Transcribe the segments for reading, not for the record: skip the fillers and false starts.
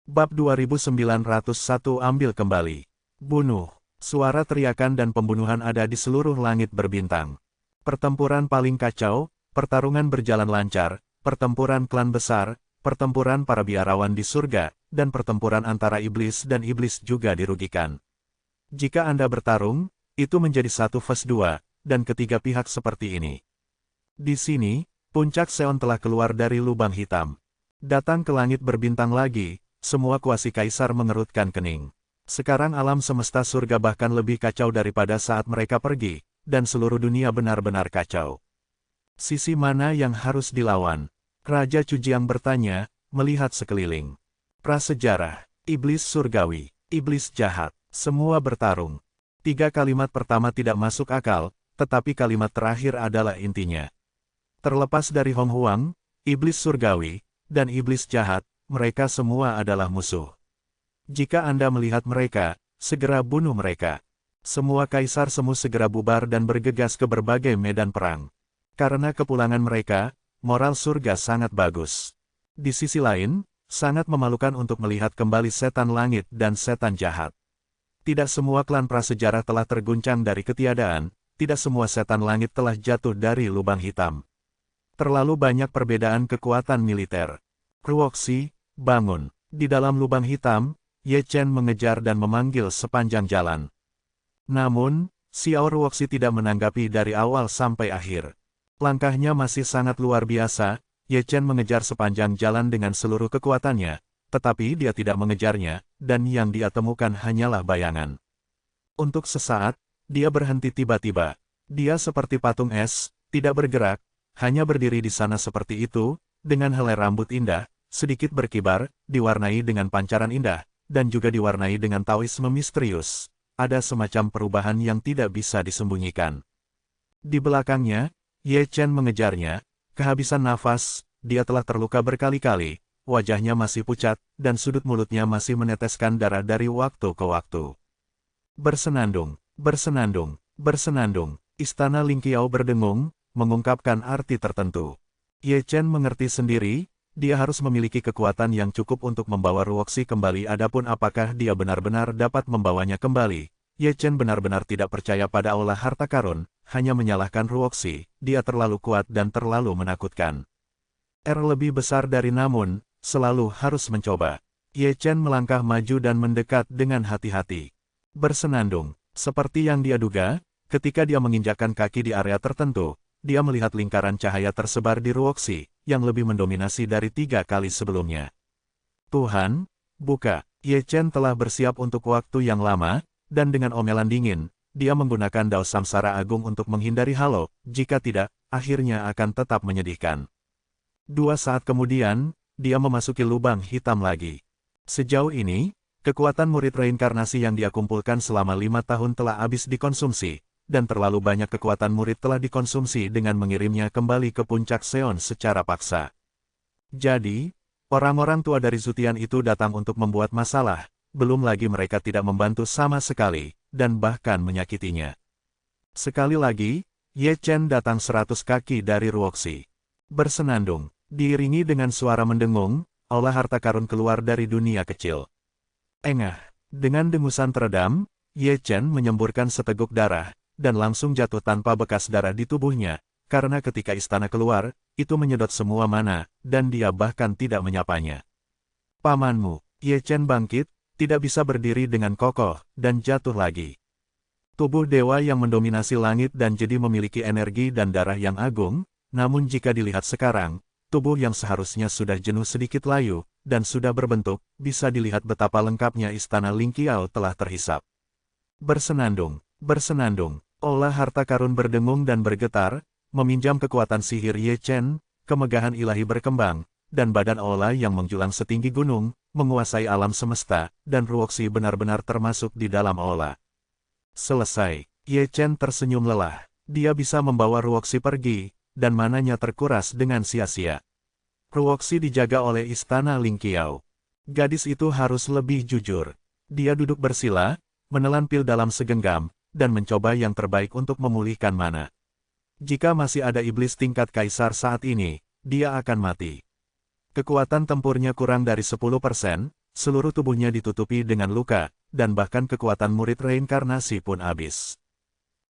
Bab 2901 ambil kembali. Bunuh. Suara teriakan dan pembunuhan ada di seluruh langit berbintang. Pertempuran paling kacau, pertarungan berjalan lancar, pertempuran klan besar, pertempuran para biarawan di surga, dan pertempuran antara iblis dan iblis juga dirugikan. Jika Anda bertarung, itu menjadi 1 vs 2, dan ketiga pihak seperti ini. Di sini, puncak Seon telah keluar dari lubang hitam. Datang ke langit berbintang lagi, semua kuasi kaisar mengerutkan kening. Sekarang alam semesta surga bahkan lebih kacau daripada saat mereka pergi, dan seluruh dunia benar-benar kacau. Sisi mana yang harus dilawan? Raja Cujiang bertanya, melihat sekeliling. Prasejarah, iblis surgawi, iblis jahat, semua bertarung. 3 kalimat pertama tidak masuk akal, tetapi kalimat terakhir adalah intinya. Terlepas dari Hong Huang, iblis surgawi, dan iblis jahat, mereka semua adalah musuh. Jika Anda melihat mereka, segera bunuh mereka. Semua kaisar semu segera bubar dan bergegas ke berbagai medan perang. Karena kepulangan mereka, moral surga sangat bagus. Di sisi lain, sangat memalukan untuk melihat kembali setan langit dan setan jahat. Tidak semua klan prasejarah telah terguncang dari ketiadaan, tidak semua setan langit telah jatuh dari lubang hitam. Terlalu banyak perbedaan kekuatan militer. Ruoxi, bangun. Di dalam lubang hitam, Ye Chen mengejar dan memanggil sepanjang jalan. Namun, Xiao Ruoxi tidak menanggapi dari awal sampai akhir. Langkahnya masih sangat luar biasa, Ye Chen mengejar sepanjang jalan dengan seluruh kekuatannya, tetapi dia tidak mengejarnya, dan yang dia temukan hanyalah bayangan. Untuk sesaat, dia berhenti tiba-tiba. Dia seperti patung es, tidak bergerak, hanya berdiri di sana seperti itu, dengan helai rambut indah, sedikit berkibar, diwarnai dengan pancaran indah, dan juga diwarnai dengan taoisme misterius. Ada semacam perubahan yang tidak bisa disembunyikan. Di belakangnya, Ye Chen mengejarnya, kehabisan nafas, dia telah terluka berkali-kali, wajahnya masih pucat, dan sudut mulutnya masih meneteskan darah dari waktu ke waktu. Bersenandung, bersenandung, bersenandung, istana Lingqiao berdengung, mengungkapkan arti tertentu. Ye Chen mengerti sendiri, dia harus memiliki kekuatan yang cukup untuk membawa Ruoxi kembali. Adapun apakah dia benar-benar dapat membawanya kembali, Ye Chen benar-benar tidak percaya pada aula harta karun, hanya menyalahkan Ruoxi, dia terlalu kuat dan terlalu menakutkan. Lebih besar dari namun, selalu harus mencoba. Ye Chen melangkah maju dan mendekat dengan hati-hati. Bersenandung, seperti yang dia duga, ketika dia menginjakkan kaki di area tertentu, dia melihat lingkaran cahaya tersebar di Ruoxi, yang lebih mendominasi dari 3 kali sebelumnya. Tuhan, buka. Ye Chen telah bersiap untuk waktu yang lama, dan dengan omelan dingin, dia menggunakan Dao Samsara Agung untuk menghindari halo, jika tidak, akhirnya akan tetap menyedihkan. 2 saat kemudian, dia memasuki lubang hitam lagi. Sejauh ini, kekuatan murid reinkarnasi yang dia kumpulkan selama 5 tahun telah habis dikonsumsi, dan terlalu banyak kekuatan murid telah dikonsumsi dengan mengirimnya kembali ke puncak Seon secara paksa. Jadi, orang-orang tua dari Zutian itu datang untuk membuat masalah, belum lagi mereka tidak membantu sama sekali, dan bahkan menyakitinya. Sekali lagi, Ye Chen datang 100 kaki dari Ruoxi. Bersenandung, diiringi dengan suara mendengung, aula harta karun keluar dari dunia kecil. Engah, dengan dengusan teredam, Ye Chen menyemburkan seteguk darah, dan langsung jatuh tanpa bekas darah di tubuhnya, karena ketika istana keluar, itu menyedot semua mana, dan dia bahkan tidak menyapanya. Pamanmu, Ye Chen bangkit, tidak bisa berdiri dengan kokoh, dan jatuh lagi. Tubuh dewa yang mendominasi langit dan jadi memiliki energi dan darah yang agung, namun jika dilihat sekarang, tubuh yang seharusnya sudah jenuh sedikit layu, dan sudah berbentuk, bisa dilihat betapa lengkapnya istana Lingqiao telah terhisap. Bersenandung, bersenandung. Aula harta karun berdengung dan bergetar, meminjam kekuatan sihir Ye Chen, kemegahan ilahi berkembang, dan badan aula yang menjulang setinggi gunung, menguasai alam semesta, dan Ruoxi benar-benar termasuk di dalam aula. Selesai, Ye Chen tersenyum lelah, dia bisa membawa Ruoxi pergi, dan mananya terkuras dengan sia-sia. Ruoxi dijaga oleh istana Lingqiao. Gadis itu harus lebih jujur. Dia duduk bersila, menelan pil dalam segenggam, dan mencoba yang terbaik untuk memulihkan mana. Jika masih ada iblis tingkat kaisar saat ini, dia akan mati. Kekuatan tempurnya kurang dari 10%, seluruh tubuhnya ditutupi dengan luka, dan bahkan kekuatan murid reinkarnasi pun habis.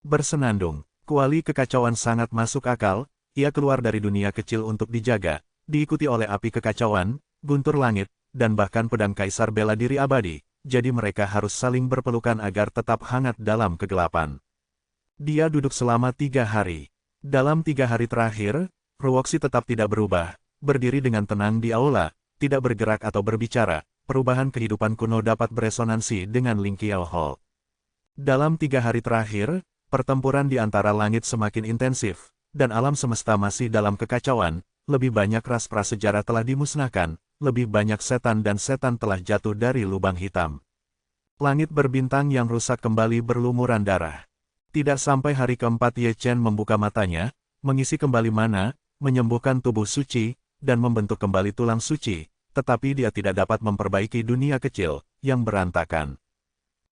Bersenandung, kuali kekacauan sangat masuk akal, ia keluar dari dunia kecil untuk dijaga, diikuti oleh api kekacauan, guntur langit, dan bahkan pedang kaisar bela diri abadi, jadi mereka harus saling berpelukan agar tetap hangat dalam kegelapan. Dia duduk selama 3 hari. Dalam 3 hari terakhir, Ruoxi tetap tidak berubah, berdiri dengan tenang di aula, tidak bergerak atau berbicara. Perubahan kehidupan kuno dapat beresonansi dengan Lingqiao Hall. Dalam 3 hari terakhir, pertempuran di antara langit semakin intensif, dan alam semesta masih dalam kekacauan, lebih banyak ras prasejarah telah dimusnahkan, lebih banyak setan dan setan telah jatuh dari lubang hitam. Langit berbintang yang rusak kembali berlumuran darah. Tidak sampai hari keempat Ye Chen membuka matanya, mengisi kembali mana, menyembuhkan tubuh suci, dan membentuk kembali tulang suci. Tetapi dia tidak dapat memperbaiki dunia kecil, yang berantakan.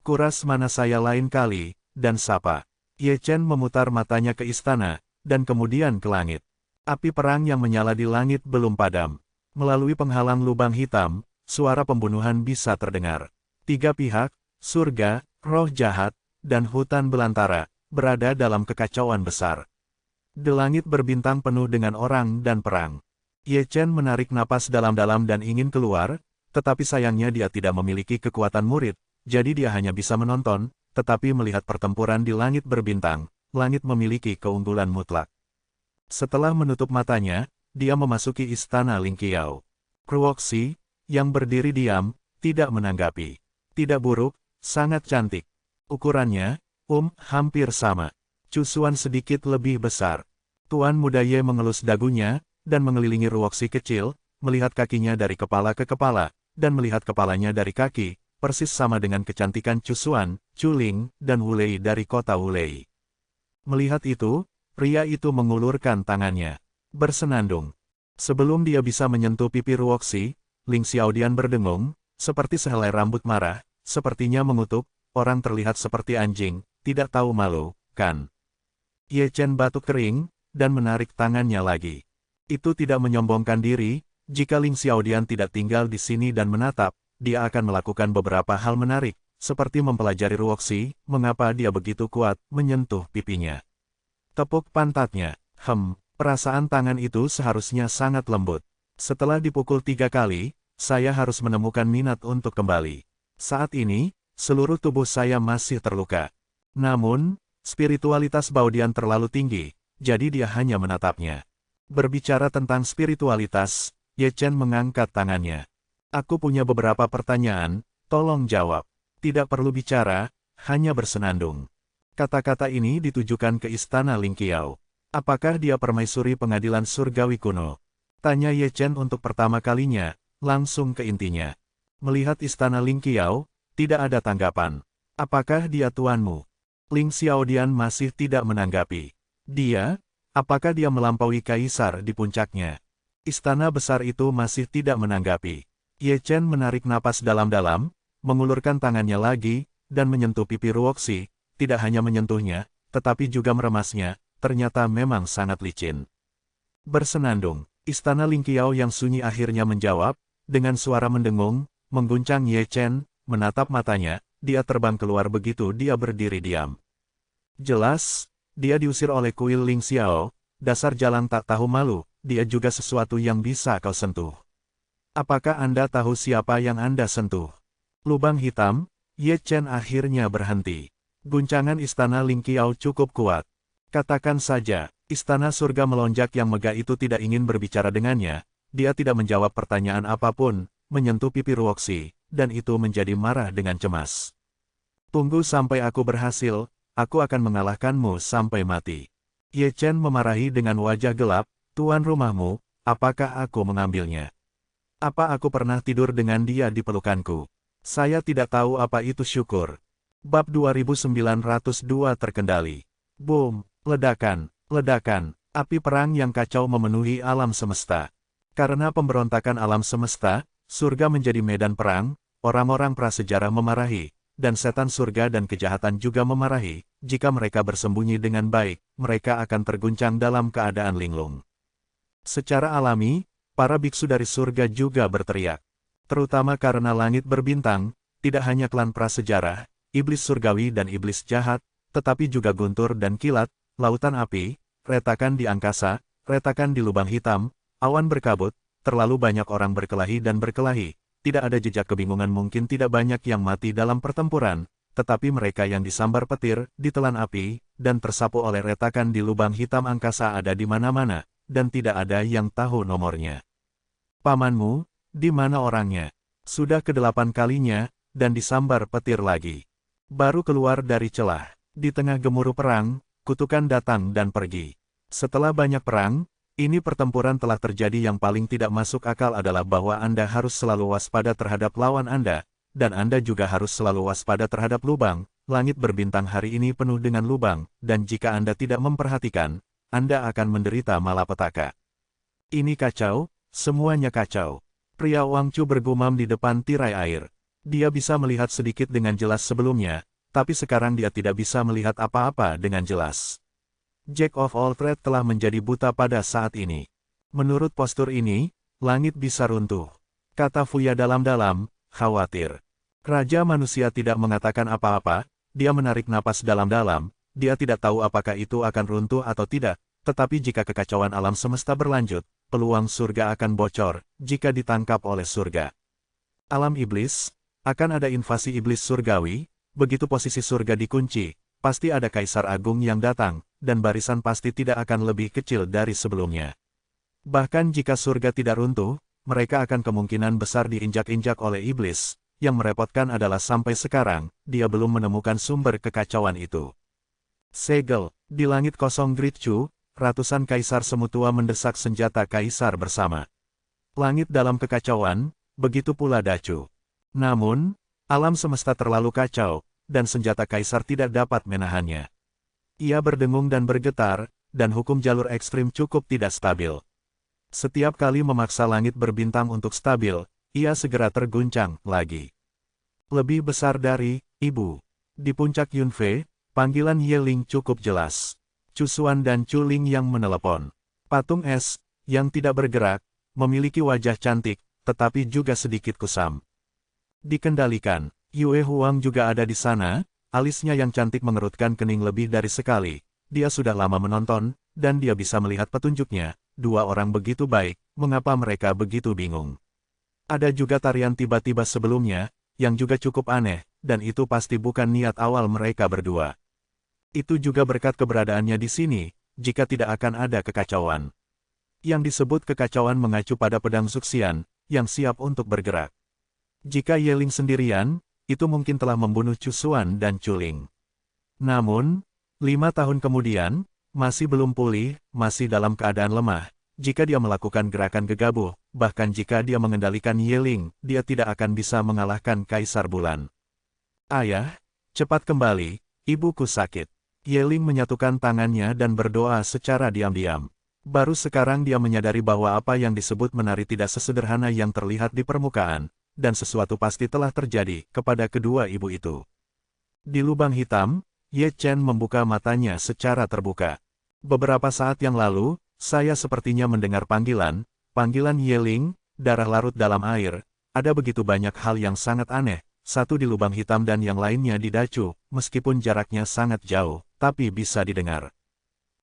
Kuras mana saya lain kali, dan sapa. Ye Chen memutar matanya ke istana, dan kemudian ke langit. Api perang yang menyala di langit belum padam. Melalui penghalang lubang hitam, suara pembunuhan bisa terdengar. 3 pihak, surga, roh jahat, dan hutan belantara, berada dalam kekacauan besar. Di langit berbintang penuh dengan orang dan perang. Ye Chen menarik napas dalam-dalam dan ingin keluar, tetapi sayangnya dia tidak memiliki kekuatan murid, jadi dia hanya bisa menonton, tetapi melihat pertempuran di langit berbintang, langit memiliki keunggulan mutlak. Setelah menutup matanya, dia memasuki istana Lingqiao. Ruoxi, yang berdiri diam, tidak menanggapi. Tidak buruk, sangat cantik. Ukurannya, hampir sama. Cusuan sedikit lebih besar. Tuan Muda Ye mengelus dagunya, dan mengelilingi Ruoxi kecil, melihat kakinya dari kepala ke kepala, dan melihat kepalanya dari kaki, persis sama dengan kecantikan Cusuan, Chuling, dan Wulei dari kota Wulei. Melihat itu, pria itu mengulurkan tangannya, bersenandung. Sebelum dia bisa menyentuh pipi Ruoxi, Ling Xiaodian berdengung, seperti sehelai rambut marah, sepertinya mengutuk, orang terlihat seperti anjing, tidak tahu malu, kan? Ye Chen batuk kering, dan menarik tangannya lagi. Itu tidak menyombongkan diri, jika Ling Xiaodian tidak tinggal di sini dan menatap, dia akan melakukan beberapa hal menarik, seperti mempelajari Ruoxi, mengapa dia begitu kuat menyentuh pipinya. Tepuk pantatnya, perasaan tangan itu seharusnya sangat lembut. Setelah dipukul 3 kali, saya harus menemukan minat untuk kembali. Saat ini, seluruh tubuh saya masih terluka. Namun, spiritualitas Baudian terlalu tinggi, jadi dia hanya menatapnya. Berbicara tentang spiritualitas, Ye Chen mengangkat tangannya. Aku punya beberapa pertanyaan, tolong jawab. Tidak perlu bicara, hanya bersenandung. Kata-kata ini ditujukan ke istana Lingqiao. Apakah dia permaisuri pengadilan surgawi kuno? Tanya Ye Chen untuk pertama kalinya, langsung ke intinya. Melihat istana Lingqiao, tidak ada tanggapan. Apakah dia tuanmu? Ling Xiaodian masih tidak menanggapi. Dia? Apakah dia melampaui kaisar di puncaknya? Istana besar itu masih tidak menanggapi. Ye Chen menarik napas dalam-dalam, mengulurkan tangannya lagi, dan menyentuh pipi Ruoxi, tidak hanya menyentuhnya, tetapi juga meremasnya, ternyata memang sangat licin. Bersenandung, istana Lingqiao yang sunyi akhirnya menjawab, dengan suara mendengung, mengguncang Ye Chen, menatap matanya, dia terbang keluar begitu dia berdiri diam. Jelas, dia diusir oleh kuil Ling Xiao, dasar jalan tak tahu malu, dia juga sesuatu yang bisa kau sentuh. Apakah Anda tahu siapa yang Anda sentuh? Lubang hitam, Ye Chen akhirnya berhenti. Guncangan istana Lingqiao cukup kuat. Katakan saja, istana surga melonjak yang megah itu tidak ingin berbicara dengannya, dia tidak menjawab pertanyaan apapun, menyentuh pipi Ruoxi, dan itu menjadi marah dengan cemas. Tunggu sampai aku berhasil, aku akan mengalahkanmu sampai mati. Ye Chen memarahi dengan wajah gelap, tuan rumahmu, apakah aku mengambilnya? Apa aku pernah tidur dengan dia di pelukanku? Saya tidak tahu apa itu syukur. Bab 2902 terkendali. Boom, ledakan, ledakan, api perang yang kacau memenuhi alam semesta. Karena pemberontakan alam semesta, surga menjadi medan perang, orang-orang prasejarah memarahi, dan setan surga dan kejahatan juga memarahi, jika mereka bersembunyi dengan baik, mereka akan terguncang dalam keadaan linglung. Secara alami, para biksu dari surga juga berteriak. Terutama karena langit berbintang, tidak hanya klan prasejarah, iblis surgawi dan iblis jahat, tetapi juga guntur dan kilat, lautan api, retakan di angkasa, retakan di lubang hitam, awan berkabut, terlalu banyak orang berkelahi dan berkelahi, tidak ada jejak kebingungan mungkin tidak banyak yang mati dalam pertempuran, tetapi mereka yang disambar petir, ditelan api, dan tersapu oleh retakan di lubang hitam angkasa ada di mana-mana, dan tidak ada yang tahu nomornya. Pamanmu, di mana orangnya? Sudah ke-8 kalinya, dan disambar petir lagi. Baru keluar dari celah. Di tengah gemuruh perang, kutukan datang dan pergi. Setelah banyak perang, ini pertempuran telah terjadi yang paling tidak masuk akal adalah bahwa Anda harus selalu waspada terhadap lawan Anda, dan Anda juga harus selalu waspada terhadap lubang. Langit berbintang hari ini penuh dengan lubang, dan jika Anda tidak memperhatikan, Anda akan menderita malapetaka. Ini kacau, semuanya kacau. Pria Wangchu bergumam di depan tirai air. Dia bisa melihat sedikit dengan jelas sebelumnya, tapi sekarang dia tidak bisa melihat apa-apa dengan jelas. Jack of all trades telah menjadi buta pada saat ini. Menurut postur ini, langit bisa runtuh. Kata Fuya dalam-dalam, khawatir. Raja manusia tidak mengatakan apa-apa, dia menarik napas dalam-dalam, dia tidak tahu apakah itu akan runtuh atau tidak, tetapi jika kekacauan alam semesta berlanjut, peluang surga akan bocor, jika ditangkap oleh surga. Alam iblis, akan ada invasi iblis surgawi, begitu posisi surga dikunci, pasti ada kaisar agung yang datang, dan barisan pasti tidak akan lebih kecil dari sebelumnya. Bahkan jika surga tidak runtuh, mereka akan kemungkinan besar diinjak-injak oleh iblis, yang merepotkan adalah sampai sekarang, dia belum menemukan sumber kekacauan itu. Segel, di langit kosong Gritchu, ratusan kaisar semu tua mendesak senjata kaisar bersama. Langit dalam kekacauan, begitu pula Dacu. Namun, alam semesta terlalu kacau, dan senjata kaisar tidak dapat menahannya. Ia berdengung dan bergetar, dan hukum jalur ekstrim cukup tidak stabil. Setiap kali memaksa langit berbintang untuk stabil, ia segera terguncang lagi. Lebih besar dari ibu. Di puncak Yunfei, panggilan Yeling cukup jelas. Cusuan dan Chuling yang menelepon. Patung es, yang tidak bergerak, memiliki wajah cantik, tetapi juga sedikit kusam. Dikendalikan, Yue Huang juga ada di sana, alisnya yang cantik mengerutkan kening lebih dari sekali. Dia sudah lama menonton, dan dia bisa melihat petunjuknya. Dua orang begitu baik, mengapa mereka begitu bingung? Ada juga tarian tiba-tiba sebelumnya, yang juga cukup aneh, dan itu pasti bukan niat awal mereka berdua. Itu juga berkat keberadaannya di sini, jika tidak akan ada kekacauan. Yang disebut kekacauan mengacu pada pedang Zuxian, yang siap untuk bergerak. Jika Yeling sendirian, itu mungkin telah membunuh Cusuan dan Chuling. Namun, 5 tahun kemudian, masih belum pulih, masih dalam keadaan lemah. Jika dia melakukan gerakan gegabah, bahkan jika dia mengendalikan Yeling, dia tidak akan bisa mengalahkan Kaisar Bulan. Ayah, cepat kembali, ibuku sakit. Yeling menyatukan tangannya dan berdoa secara diam-diam. Baru sekarang dia menyadari bahwa apa yang disebut menari tidak sesederhana yang terlihat di permukaan, dan sesuatu pasti telah terjadi kepada kedua ibu itu. Di lubang hitam, Ye Chen membuka matanya secara terbuka. Beberapa saat yang lalu, saya sepertinya mendengar panggilan Yeling, darah larut dalam air. Ada begitu banyak hal yang sangat aneh, satu di lubang hitam dan yang lainnya di Dacu, meskipun jaraknya sangat jauh, tapi bisa didengar.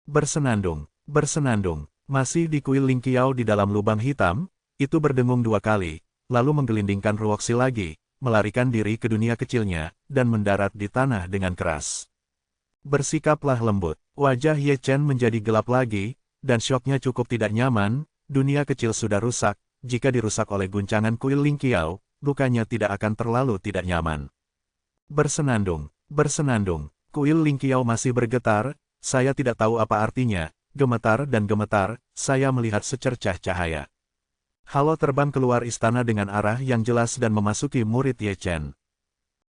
Bersenandung, masih di kuil Lingqiao di dalam lubang hitam, itu berdengung 2 kali, lalu menggelindingkan Ruoxi lagi, melarikan diri ke dunia kecilnya, dan mendarat di tanah dengan keras. Bersikaplah lembut, wajah Ye Chen menjadi gelap lagi, dan syoknya cukup tidak nyaman, dunia kecil sudah rusak, jika dirusak oleh guncangan kuil Lingqiao, lukanya tidak akan terlalu tidak nyaman. Bersenandung, kuil Lingqiao masih bergetar, saya tidak tahu apa artinya, gemetar dan gemetar, saya melihat secercah cahaya. Halo terbang keluar istana dengan arah yang jelas dan memasuki murid Ye Chen.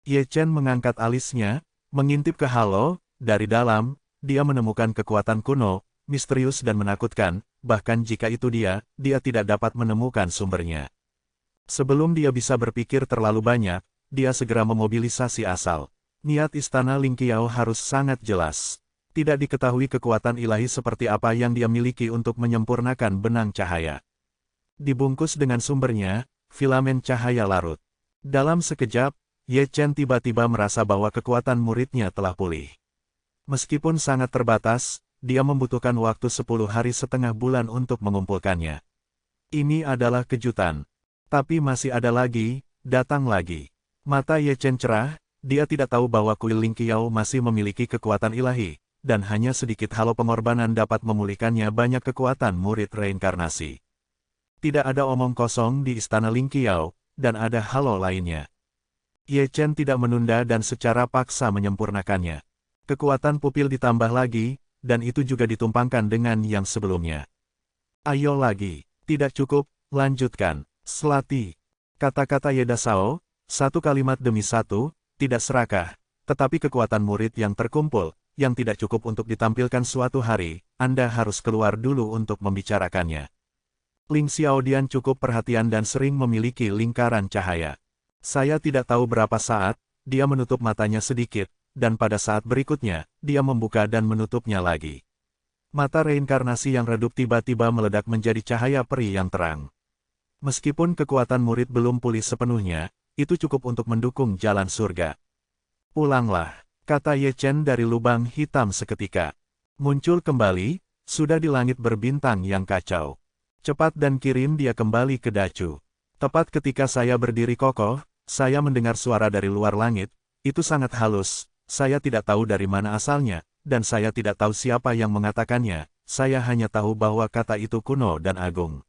Ye Chen mengangkat alisnya, mengintip ke halo, dari dalam, dia menemukan kekuatan kuno, misterius dan menakutkan, bahkan jika itu dia tidak dapat menemukan sumbernya. Sebelum dia bisa berpikir terlalu banyak, dia segera memobilisasi asal. Niat istana Lingqiao harus sangat jelas. Tidak diketahui kekuatan ilahi seperti apa yang dia miliki untuk menyempurnakan benang cahaya. Dibungkus dengan sumbernya, filamen cahaya larut. Dalam sekejap, Ye Chen tiba-tiba merasa bahwa kekuatan muridnya telah pulih. Meskipun sangat terbatas, dia membutuhkan waktu 10 hari setengah bulan untuk mengumpulkannya. Ini adalah kejutan. Tapi masih ada lagi, datang lagi. Mata Ye Chen cerah, dia tidak tahu bahwa kuil Ling Qiao masih memiliki kekuatan ilahi, dan hanya sedikit halo pengorbanan dapat memulihkannya banyak kekuatan murid reinkarnasi. Tidak ada omong kosong di istana Ling Qiao, dan ada halo lainnya. Ye Chen tidak menunda dan secara paksa menyempurnakannya. Kekuatan pupil ditambah lagi, dan itu juga ditumpangkan dengan yang sebelumnya. Ayo lagi, tidak cukup, lanjutkan. Selati. Kata-kata Yeda Sao, satu kalimat demi satu, tidak serakah, tetapi kekuatan murid yang terkumpul, yang tidak cukup untuk ditampilkan suatu hari, Anda harus keluar dulu untuk membicarakannya. Ling Xiaodian cukup perhatian dan sering memiliki lingkaran cahaya. Saya tidak tahu berapa saat, dia menutup matanya sedikit, dan pada saat berikutnya, dia membuka dan menutupnya lagi. Mata reinkarnasi yang redup tiba-tiba meledak menjadi cahaya peri yang terang. Meskipun kekuatan murid belum pulih sepenuhnya, itu cukup untuk mendukung jalan surga. Pulanglah, kata Ye Chen dari lubang hitam seketika. Muncul kembali, sudah di langit berbintang yang kacau. Cepat dan kirim dia kembali ke Dacu. Tepat ketika saya berdiri kokoh, saya mendengar suara dari luar langit, itu sangat halus, saya tidak tahu dari mana asalnya, dan saya tidak tahu siapa yang mengatakannya, saya hanya tahu bahwa kata itu kuno dan agung.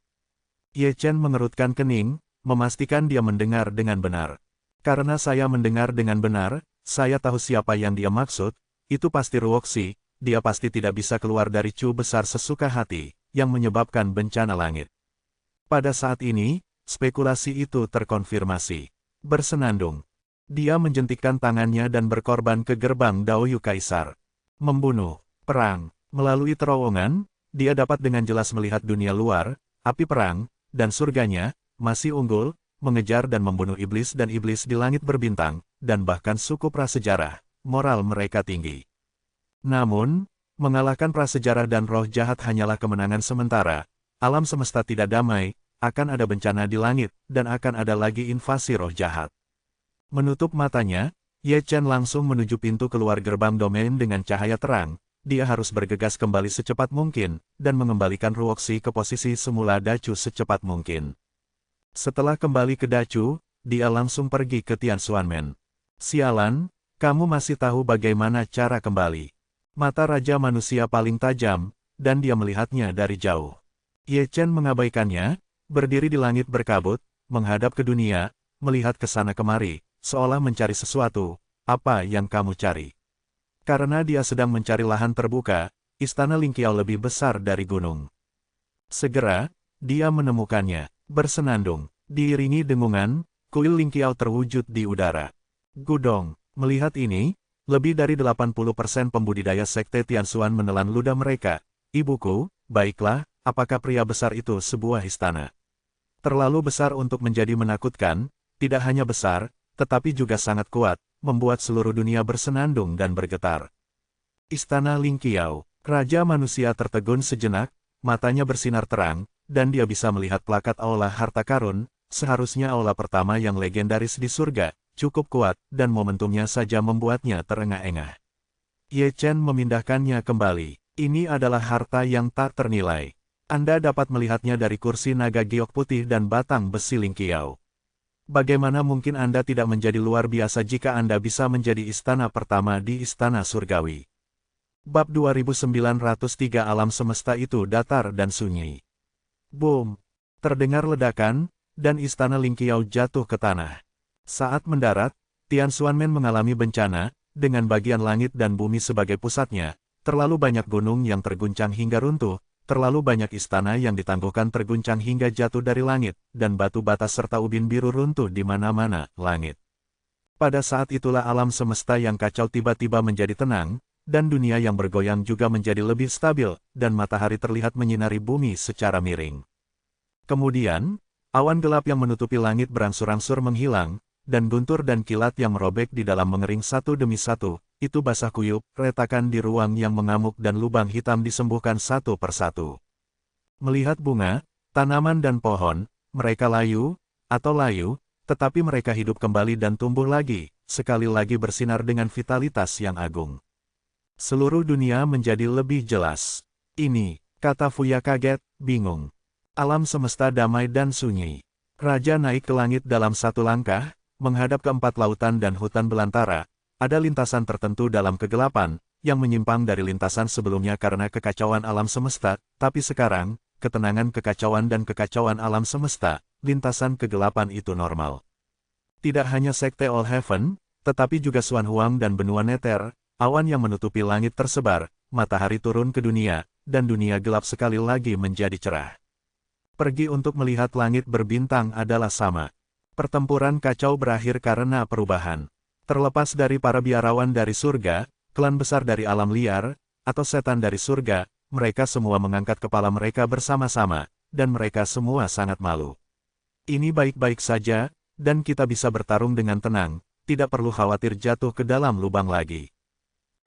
Ye Chen mengerutkan kening, memastikan dia mendengar dengan benar. Karena saya mendengar dengan benar, saya tahu siapa yang dia maksud, itu pasti Ruoxi, dia pasti tidak bisa keluar dari Cu besar sesuka hati, yang menyebabkan bencana langit. Pada saat ini, spekulasi itu terkonfirmasi. Bersenandung. Dia menjentikkan tangannya dan berkorban ke gerbang Daoyu Kaisar. Membunuh, perang, melalui terowongan, dia dapat dengan jelas melihat dunia luar, api perang, dan surganya, masih unggul, mengejar dan membunuh iblis dan iblis di langit berbintang, dan bahkan suku prasejarah, moral mereka tinggi. Namun, mengalahkan prasejarah dan roh jahat hanyalah kemenangan sementara, alam semesta tidak damai, akan ada bencana di langit, dan akan ada lagi invasi roh jahat. Menutup matanya, Ye Chen langsung menuju pintu keluar gerbang domain dengan cahaya terang. Dia harus bergegas kembali secepat mungkin, dan mengembalikan Ruoxi ke posisi semula Dacu secepat mungkin. Setelah kembali ke Dacu, dia langsung pergi ke Tianxuanmen. Sialan, kamu masih tahu bagaimana cara kembali. Mata Raja Manusia paling tajam, dan dia melihatnya dari jauh. Ye Chen mengabaikannya, berdiri di langit berkabut, menghadap ke dunia, melihat ke sana kemari, seolah mencari sesuatu. Apa yang kamu cari? Karena dia sedang mencari lahan terbuka, istana Ling Qiao lebih besar dari gunung. Segera, dia menemukannya, bersenandung, diiringi dengungan, kuil Ling Qiao terwujud di udara. Gudong, melihat ini, lebih dari 80% pembudidaya sekte Tianxuan menelan ludah mereka. Ibuku, baiklah, apakah pria besar itu sebuah istana? Terlalu besar untuk menjadi menakutkan, tidak hanya besar, tetapi juga sangat kuat, membuat seluruh dunia bersenandung dan bergetar. Istana Ling Qiao, Raja Manusia tertegun sejenak, matanya bersinar terang, dan dia bisa melihat plakat aula harta karun, seharusnya aula pertama yang legendaris di surga, cukup kuat, dan momentumnya saja membuatnya terengah-engah. Ye Chen memindahkannya kembali. Ini adalah harta yang tak ternilai. Anda dapat melihatnya dari kursi naga giok putih dan batang besi Ling Qiao. Bagaimana mungkin Anda tidak menjadi luar biasa jika Anda bisa menjadi istana pertama di istana surgawi? Bab 2903 Alam semesta itu datar dan sunyi. Boom! Terdengar ledakan, dan istana Ling Qiao jatuh ke tanah. Saat mendarat, Tianxuanmen mengalami bencana, dengan bagian langit dan bumi sebagai pusatnya, terlalu banyak gunung yang terguncang hingga runtuh, terlalu banyak istana yang ditangguhkan terguncang hingga jatuh dari langit, dan batu bata serta ubin biru runtuh di mana-mana langit. Pada saat itulah alam semesta yang kacau tiba-tiba menjadi tenang, dan dunia yang bergoyang juga menjadi lebih stabil, dan matahari terlihat menyinari bumi secara miring. Kemudian, awan gelap yang menutupi langit berangsur-angsur menghilang, dan guntur dan kilat yang merobek di dalam mengering satu demi satu. Itu basah kuyup, retakan di ruang yang mengamuk dan lubang hitam disembuhkan satu persatu. Melihat bunga, tanaman dan pohon, mereka layu, atau layu, tetapi mereka hidup kembali dan tumbuh lagi, sekali lagi bersinar dengan vitalitas yang agung. Seluruh dunia menjadi lebih jelas. Ini, kata Fuya kaget, bingung. Alam semesta damai dan sunyi. Raja naik ke langit dalam satu langkah, menghadap ke 4 lautan dan hutan belantara. Ada lintasan tertentu dalam kegelapan, yang menyimpang dari lintasan sebelumnya karena kekacauan alam semesta, tapi sekarang, ketenangan kekacauan dan kekacauan alam semesta, lintasan kegelapan itu normal. Tidak hanya Sekte All Heaven, tetapi juga Xuan Huang dan benua Nether, awan yang menutupi langit tersebar, matahari turun ke dunia, dan dunia gelap sekali lagi menjadi cerah. Pergi untuk melihat langit berbintang adalah sama. Pertempuran kacau berakhir karena perubahan. Terlepas dari para biarawan dari surga, klan besar dari alam liar, atau setan dari surga, mereka semua mengangkat kepala mereka bersama-sama, dan mereka semua sangat malu. Ini baik-baik saja, dan kita bisa bertarung dengan tenang, tidak perlu khawatir jatuh ke dalam lubang lagi.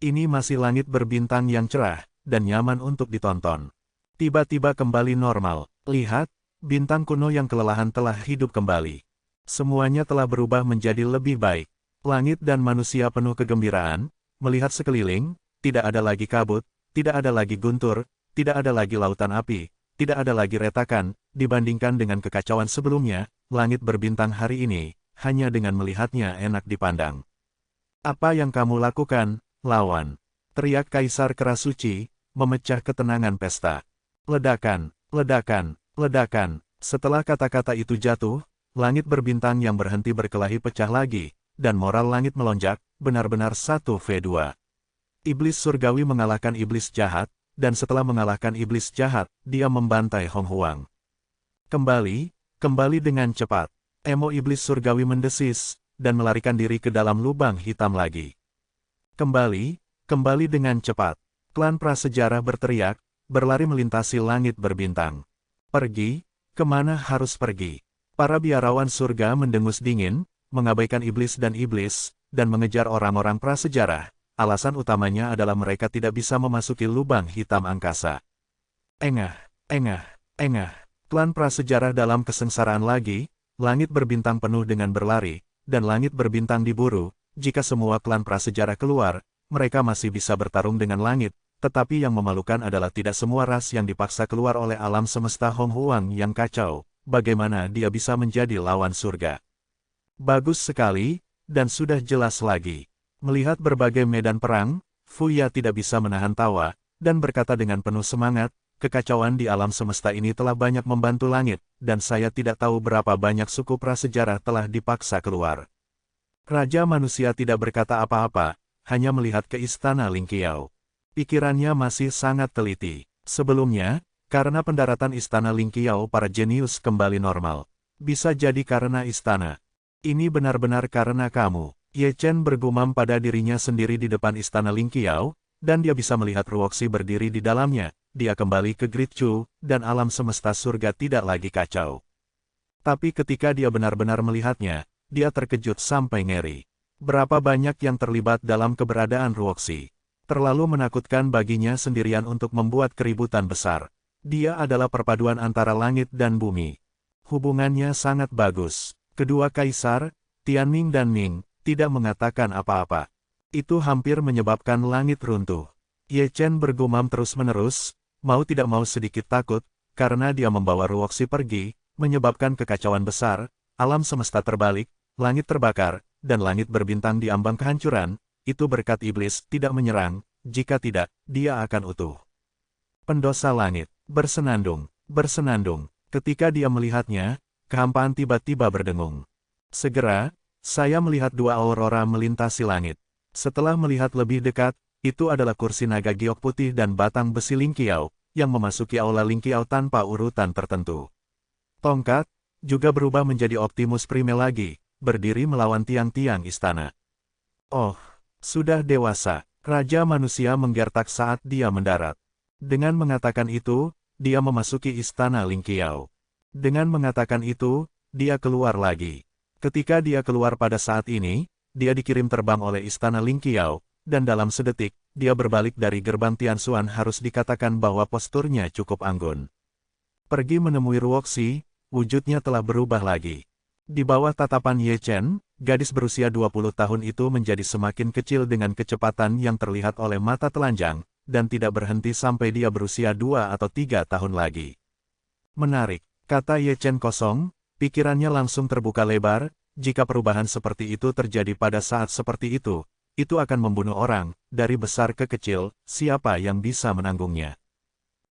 Ini masih langit berbintang yang cerah, dan nyaman untuk ditonton. Tiba-tiba kembali normal. Lihat, bintang kuno yang kelelahan telah hidup kembali. Semuanya telah berubah menjadi lebih baik. Langit dan manusia penuh kegembiraan, melihat sekeliling, tidak ada lagi kabut, tidak ada lagi guntur, tidak ada lagi lautan api, tidak ada lagi retakan, dibandingkan dengan kekacauan sebelumnya, langit berbintang hari ini, hanya dengan melihatnya enak dipandang. Apa yang kamu lakukan, lawan? Teriak Kaisar Keras Suci, memecah ketenangan pesta. Ledakan, ledakan, ledakan. Setelah kata-kata itu jatuh, langit berbintang yang berhenti berkelahi pecah lagi, dan moral langit melonjak, benar-benar 1v2. Iblis surgawi mengalahkan iblis jahat, dan setelah mengalahkan iblis jahat, dia membantai Hong Huang. Kembali dengan cepat. Emo iblis surgawi mendesis, dan melarikan diri ke dalam lubang hitam lagi. Kembali dengan cepat. Klan prasejarah berteriak, berlari melintasi langit berbintang. Pergi, kemana harus pergi? Para biarawan surga mendengus dingin, mengabaikan iblis, dan mengejar orang-orang prasejarah. Alasan utamanya adalah mereka tidak bisa memasuki lubang hitam angkasa. Engah. Klan prasejarah dalam kesengsaraan lagi, langit berbintang penuh dengan berlari, dan langit berbintang diburu. Jika semua klan prasejarah keluar, mereka masih bisa bertarung dengan langit, tetapi yang memalukan adalah tidak semua ras yang dipaksa keluar oleh alam semesta Hong Huang yang kacau. Bagaimana dia bisa menjadi lawan surga? Bagus sekali, dan sudah jelas lagi. Melihat berbagai medan perang, Fuya tidak bisa menahan tawa, dan berkata dengan penuh semangat, kekacauan di alam semesta ini telah banyak membantu langit, dan saya tidak tahu berapa banyak suku prasejarah telah dipaksa keluar. Raja manusia tidak berkata apa-apa, hanya melihat ke istana Ling Qiao. Pikirannya masih sangat teliti. Sebelumnya, karena pendaratan istana Ling Qiao para jenius kembali normal. Bisa jadi karena istana. Ini benar-benar karena kamu. Ye Chen bergumam pada dirinya sendiri di depan istana Ling Qiao, dan dia bisa melihat Ruoxi berdiri di dalamnya. Dia kembali ke Great Chu, dan alam semesta surga tidak lagi kacau. Tapi ketika dia benar-benar melihatnya, dia terkejut sampai ngeri. Berapa banyak yang terlibat dalam keberadaan Ruoxi. Terlalu menakutkan baginya sendirian untuk membuat keributan besar. Dia adalah perpaduan antara langit dan bumi. Hubungannya sangat bagus. Kedua kaisar, Tianming dan Ming, tidak mengatakan apa-apa. Itu hampir menyebabkan langit runtuh. Ye Chen bergumam terus-menerus, mau tidak mau sedikit takut, karena dia membawa Ruoxi pergi, menyebabkan kekacauan besar, alam semesta terbalik, langit terbakar, dan langit berbintang di ambang kehancuran. Itu berkat iblis tidak menyerang, jika tidak, dia akan utuh. Pendosa langit, bersenandung. Ketika dia melihatnya, kehampaan tiba-tiba berdengung. Segera, saya melihat dua aurora melintasi langit. Setelah melihat lebih dekat, itu adalah kursi naga giok putih dan batang besi Ling Qiao, yang memasuki aula Ling Qiao tanpa urutan tertentu. Tongkat, juga berubah menjadi Optimus Prime lagi, berdiri melawan tiang-tiang istana. Oh, sudah dewasa, Raja Manusia menggertak saat dia mendarat. Dengan mengatakan itu, dia memasuki istana Ling Qiao. Dengan mengatakan itu, dia keluar lagi. Ketika dia keluar pada saat ini, dia dikirim terbang oleh istana Ling Qiao, dan dalam sedetik, dia berbalik dari gerbang Tianxuan. Harus dikatakan bahwa posturnya cukup anggun. Pergi menemui Ruoxi, wujudnya telah berubah lagi. Di bawah tatapan Ye Chen, gadis berusia 20 tahun itu menjadi semakin kecil dengan kecepatan yang terlihat oleh mata telanjang, dan tidak berhenti sampai dia berusia 2 atau 3 tahun lagi. Menarik, kata Ye Chen kosong, pikirannya langsung terbuka lebar, jika perubahan seperti itu terjadi pada saat seperti itu akan membunuh orang, dari besar ke kecil, siapa yang bisa menanggungnya?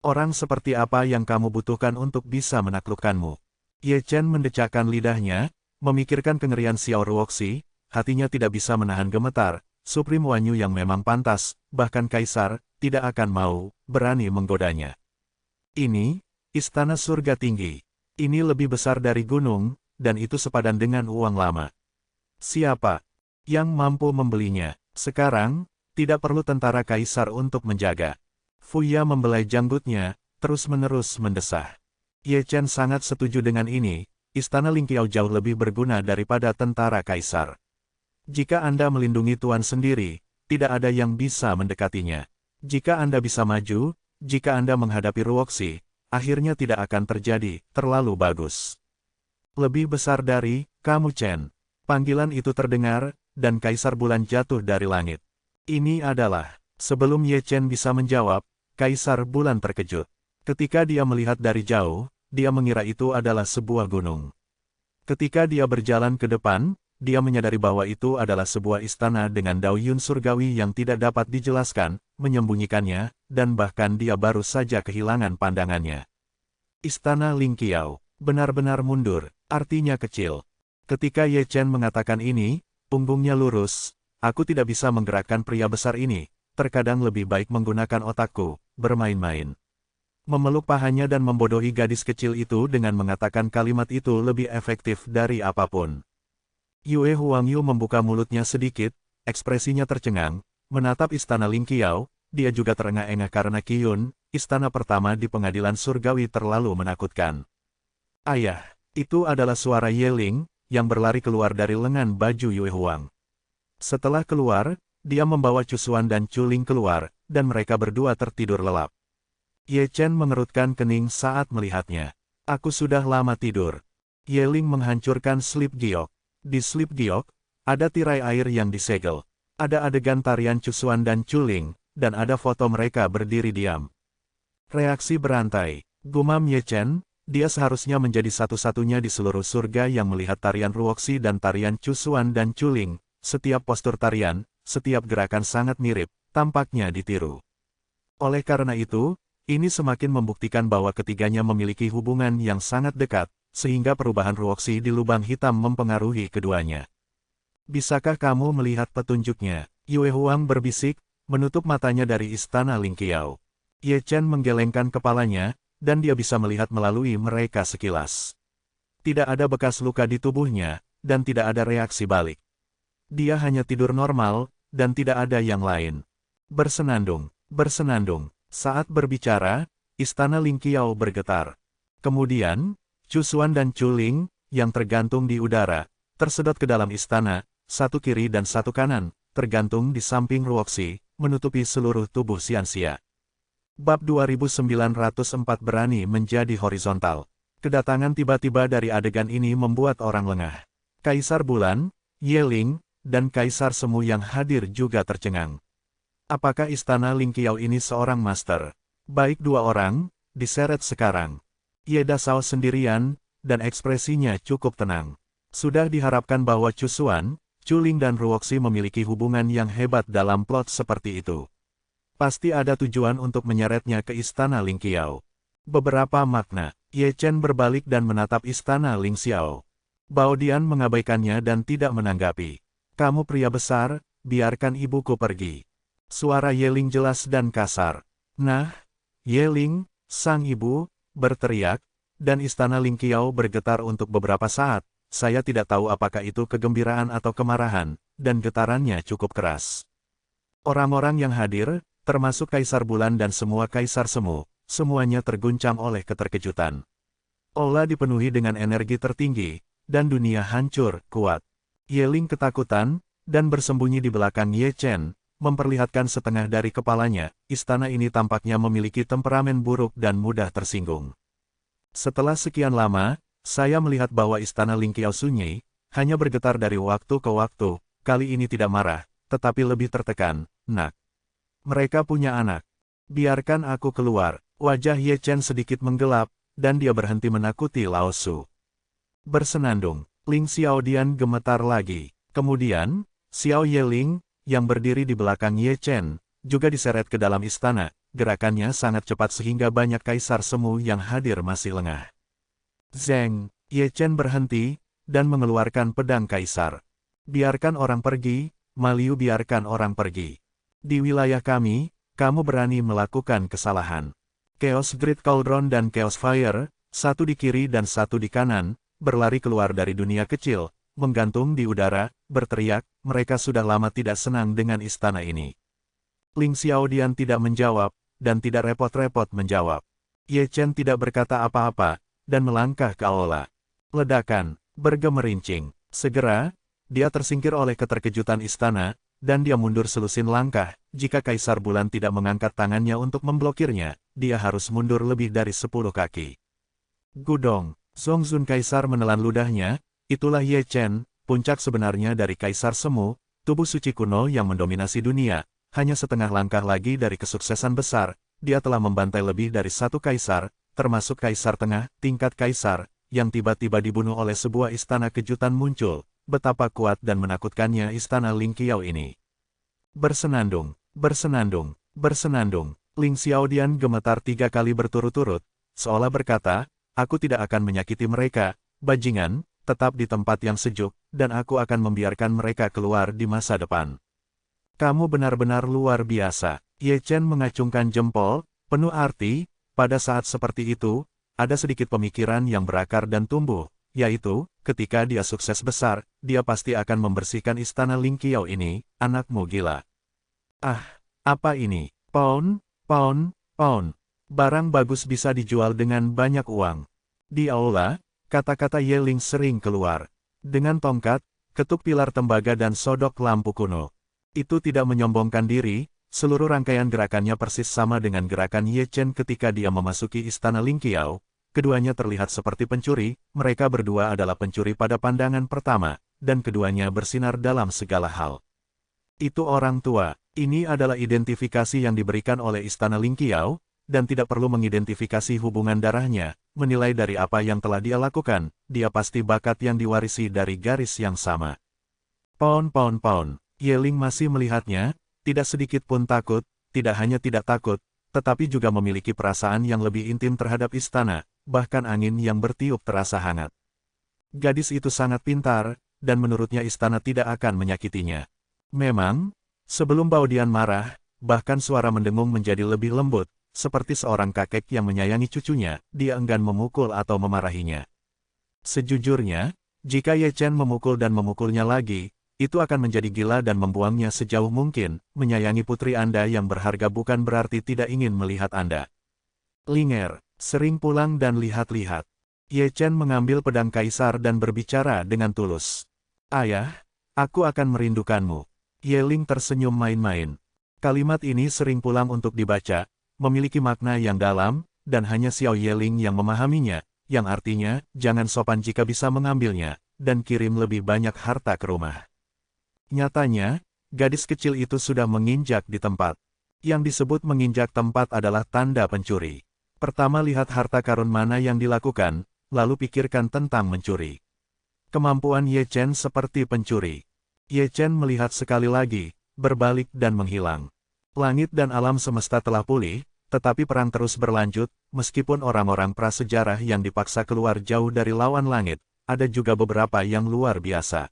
Orang seperti apa yang kamu butuhkan untuk bisa menaklukkanmu? Ye Chen mendecakkan lidahnya, memikirkan kengerian Xiao Ruoxi, hatinya tidak bisa menahan gemetar, Supreme Wanyu yang memang pantas, bahkan Kaisar, tidak akan mau, berani menggodanya. Ini, Istana Surga Tinggi. Ini lebih besar dari gunung, dan itu sepadan dengan uang lama. Siapa yang mampu membelinya? Sekarang, tidak perlu tentara Kaisar untuk menjaga. Fuya membelai janggutnya, terus-menerus mendesah. Ye Chen sangat setuju dengan ini, Istana Lingqiao jauh lebih berguna daripada tentara Kaisar. Jika Anda melindungi Tuan sendiri, tidak ada yang bisa mendekatinya. Jika Anda bisa maju, jika Anda menghadapi Ruoxi, akhirnya tidak akan terjadi, terlalu bagus. Lebih besar dari, kamu Chen. Panggilan itu terdengar, dan Kaisar Bulan jatuh dari langit. Ini adalah, sebelum Ye Chen bisa menjawab, Kaisar Bulan terkejut. Ketika dia melihat dari jauh, dia mengira itu adalah sebuah gunung. Ketika dia berjalan ke depan, dia menyadari bahwa itu adalah sebuah istana dengan dauyun surgawi yang tidak dapat dijelaskan, menyembunyikannya, dan bahkan dia baru saja kehilangan pandangannya. Istana Lingqiao, benar-benar mundur, artinya kecil. Ketika Ye Chen mengatakan ini, punggungnya lurus, aku tidak bisa menggerakkan pria besar ini, terkadang lebih baik menggunakan otakku, bermain-main. Memeluk pahanya dan membodohi gadis kecil itu dengan mengatakan kalimat itu lebih efektif dari apapun. Yue Huangyu membuka mulutnya sedikit, ekspresinya tercengang, menatap istana Lingqiao, dia juga terengah-engah karena Qiyun, istana pertama di pengadilan surgawi terlalu menakutkan. Ayah, itu adalah suara Ye Ling, yang berlari keluar dari lengan baju Yue Huang. Setelah keluar, dia membawa Cusuan dan Chuling keluar, dan mereka berdua tertidur lelap. Ye Chen mengerutkan kening saat melihatnya. Aku sudah lama tidur. Ye Ling menghancurkan slip giok. Di slip giok, ada tirai air yang disegel. Ada adegan tarian Cusuan dan Chuling, dan ada foto mereka berdiri diam. Reaksi berantai. Gumam Ye Chen, dia seharusnya menjadi satu-satunya di seluruh surga yang melihat tarian Ruoxi dan tarian Cusuan dan Chuling. Setiap postur tarian, setiap gerakan sangat mirip, tampaknya ditiru. Oleh karena itu, ini semakin membuktikan bahwa ketiganya memiliki hubungan yang sangat dekat, sehingga perubahan Ruoxi di lubang hitam mempengaruhi keduanya. Bisakah kamu melihat petunjuknya? Yue Huang berbisik, menutup matanya dari istana Lingqiao. Ye Chen menggelengkan kepalanya, dan dia bisa melihat melalui mereka sekilas. Tidak ada bekas luka di tubuhnya, dan tidak ada reaksi balik. Dia hanya tidur normal, dan tidak ada yang lain. Bersenandung, bersenandung. Saat berbicara, istana Lingqiao bergetar. Kemudian, Cusuan dan Chuling, yang tergantung di udara, tersedot ke dalam istana, satu kiri dan satu kanan, tergantung di samping Ruoxi, menutupi seluruh tubuh Xianxia. Bab 2904 berani menjadi horizontal. Kedatangan tiba-tiba dari adegan ini membuat orang lengah. Kaisar Bulan, Ye Ling, dan Kaisar Semu yang hadir juga tercengang. Apakah istana Lingqiao ini seorang master? Baik dua orang, diseret sekarang. Ye Dasao sendirian, dan ekspresinya cukup tenang. Sudah diharapkan bahwa Cusuan, Chuling dan Ruoxi memiliki hubungan yang hebat dalam plot seperti itu. Pasti ada tujuan untuk menyeretnya ke istana Lingqiao. Beberapa makna. Ye Chen berbalik dan menatap istana Lingxiao. Bao Dian mengabaikannya dan tidak menanggapi. Kamu pria besar, biarkan ibuku pergi. Suara Ye Ling jelas dan kasar. Nah, Ye Ling, sang ibu, berteriak, dan istana Lingqiao bergetar untuk beberapa saat. Saya tidak tahu apakah itu kegembiraan atau kemarahan, dan getarannya cukup keras. Orang-orang yang hadir, termasuk Kaisar Bulan dan semua Kaisar Semu, semuanya terguncang oleh keterkejutan. Aula dipenuhi dengan energi tertinggi, dan dunia hancur, kuat. Ye Ling ketakutan, dan bersembunyi di belakang Ye Chen, memperlihatkan setengah dari kepalanya, istana ini tampaknya memiliki temperamen buruk dan mudah tersinggung. Setelah sekian lama, Saya melihat bahwa istana Ling Qiao sunyi, hanya bergetar dari waktu ke waktu, kali ini tidak marah, tetapi lebih tertekan, nak. Mereka punya anak. Biarkan aku keluar. Wajah Ye Chen sedikit menggelap, dan dia berhenti menakuti Lao Su. Bersenandung, Ling Xiaodian gemetar lagi. Kemudian, Xiao Yeling, yang berdiri di belakang Ye Chen, juga diseret ke dalam istana. Gerakannya sangat cepat sehingga banyak kaisar semu yang hadir masih lengah. Zeng, Ye Chen berhenti, dan mengeluarkan pedang kaisar. Biarkan orang pergi, Maliu biarkan orang pergi. Di wilayah kami, kamu berani melakukan kesalahan. Chaos Great Cauldron dan Chaos Fire, satu di kiri dan satu di kanan, berlari keluar dari dunia kecil, menggantung di udara, berteriak, mereka sudah lama tidak senang dengan istana ini. Ling Xiaodian tidak menjawab, dan tidak repot-repot menjawab. Ye Chen tidak berkata apa-apa, dan melangkah ke aula. Ledakan, bergemerincing. Segera, dia tersingkir oleh keterkejutan istana, dan dia mundur selusin langkah. Jika Kaisar Bulan tidak mengangkat tangannya untuk memblokirnya, dia harus mundur lebih dari 10 kaki. Gudong, Zongzun Kaisar menelan ludahnya, itulah Ye Chen, puncak sebenarnya dari Kaisar Semu, tubuh suci kuno yang mendominasi dunia. Hanya setengah langkah lagi dari kesuksesan besar, dia telah membantai lebih dari satu kaisar, termasuk Kaisar Tengah, tingkat Kaisar, yang tiba-tiba dibunuh oleh sebuah istana kejutan muncul. Betapa kuat dan menakutkannya istana Ling Qiao ini. Bersenandung, bersenandung, bersenandung. Ling Xiaodian gemetar 3 kali berturut-turut, seolah berkata, aku tidak akan menyakiti mereka, bajingan, tetap di tempat yang sejuk, dan aku akan membiarkan mereka keluar di masa depan. Kamu benar-benar luar biasa. Ye Chen mengacungkan jempol, penuh arti. Pada saat seperti itu, ada sedikit pemikiran yang berakar dan tumbuh, yaitu, ketika dia sukses besar, dia pasti akan membersihkan istana Ling Qiao ini, anakmu gila. Ah, apa ini? Pound, pound, pound. Barang bagus bisa dijual dengan banyak uang. Di aula, kata-kata Ye Ling sering keluar. Dengan tongkat, ketuk pilar tembaga dan sodok lampu kuno. Itu tidak menyombongkan diri, seluruh rangkaian gerakannya persis sama dengan gerakan Ye Chen ketika dia memasuki istana Ling Qiao. Keduanya terlihat seperti pencuri, mereka berdua adalah pencuri pada pandangan pertama, dan keduanya bersinar dalam segala hal. Itu orang tua, ini adalah identifikasi yang diberikan oleh istana Ling Qiao, dan tidak perlu mengidentifikasi hubungan darahnya, menilai dari apa yang telah dia lakukan, dia pasti bakat yang diwarisi dari garis yang sama. Pound, pound, pound. Ye Ling masih melihatnya, tidak sedikit pun takut, tidak hanya tidak takut, tetapi juga memiliki perasaan yang lebih intim terhadap istana, bahkan angin yang bertiup terasa hangat. Gadis itu sangat pintar, dan menurutnya istana tidak akan menyakitinya. Memang, sebelum Baudian marah, bahkan suara mendengung menjadi lebih lembut, seperti seorang kakek yang menyayangi cucunya, dia enggan memukul atau memarahinya. Sejujurnya, jika Ye Chen memukul dan memukulnya lagi, itu akan menjadi gila dan membuangnya sejauh mungkin. Menyayangi putri Anda yang berharga bukan berarti tidak ingin melihat Anda. Linger, sering pulang dan lihat-lihat. Ye Chen mengambil pedang kaisar dan berbicara dengan tulus. Ayah, aku akan merindukanmu. Ye Ling tersenyum main-main. Kalimat ini sering pulang untuk dibaca, memiliki makna yang dalam, dan hanya Xiao Yeling yang memahaminya, yang artinya, jangan sopan jika bisa mengambilnya, dan kirim lebih banyak harta ke rumah. Nyatanya, gadis kecil itu sudah menginjak di tempat. Yang disebut menginjak tempat adalah tanda pencuri. Pertama lihat harta karun mana yang dilakukan, lalu pikirkan tentang mencuri. Kemampuan Ye Chen seperti pencuri. Ye Chen melihat sekali lagi, berbalik dan menghilang. Langit dan alam semesta telah pulih, tetapi perang terus berlanjut, meskipun orang-orang prasejarah yang dipaksa keluar jauh dari lawan langit, ada juga beberapa yang luar biasa.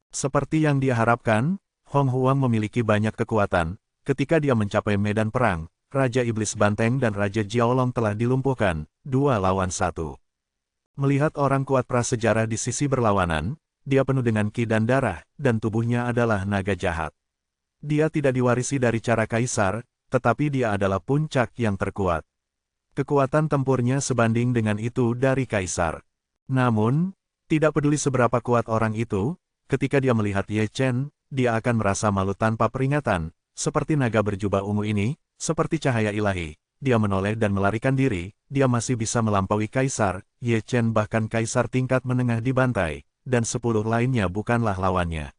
Seperti yang dia harapkan, Hong Huang memiliki banyak kekuatan. Ketika dia mencapai medan perang, Raja Iblis Banteng dan Raja Jiaolong telah dilumpuhkan, 2 lawan 1. Melihat orang kuat prasejarah di sisi berlawanan, dia penuh dengan ki dan darah, dan tubuhnya adalah naga jahat. Dia tidak diwarisi dari cara kaisar, tetapi dia adalah puncak yang terkuat. Kekuatan tempurnya sebanding dengan itu dari kaisar. Namun, tidak peduli seberapa kuat orang itu, ketika dia melihat Ye Chen, dia akan merasa malu tanpa peringatan, seperti naga berjubah ungu ini, seperti cahaya ilahi. dia menoleh dan melarikan diri, dia masih bisa melampaui Kaisar, Ye Chen bahkan Kaisar tingkat menengah dibantai, dan 10 lainnya bukanlah lawannya.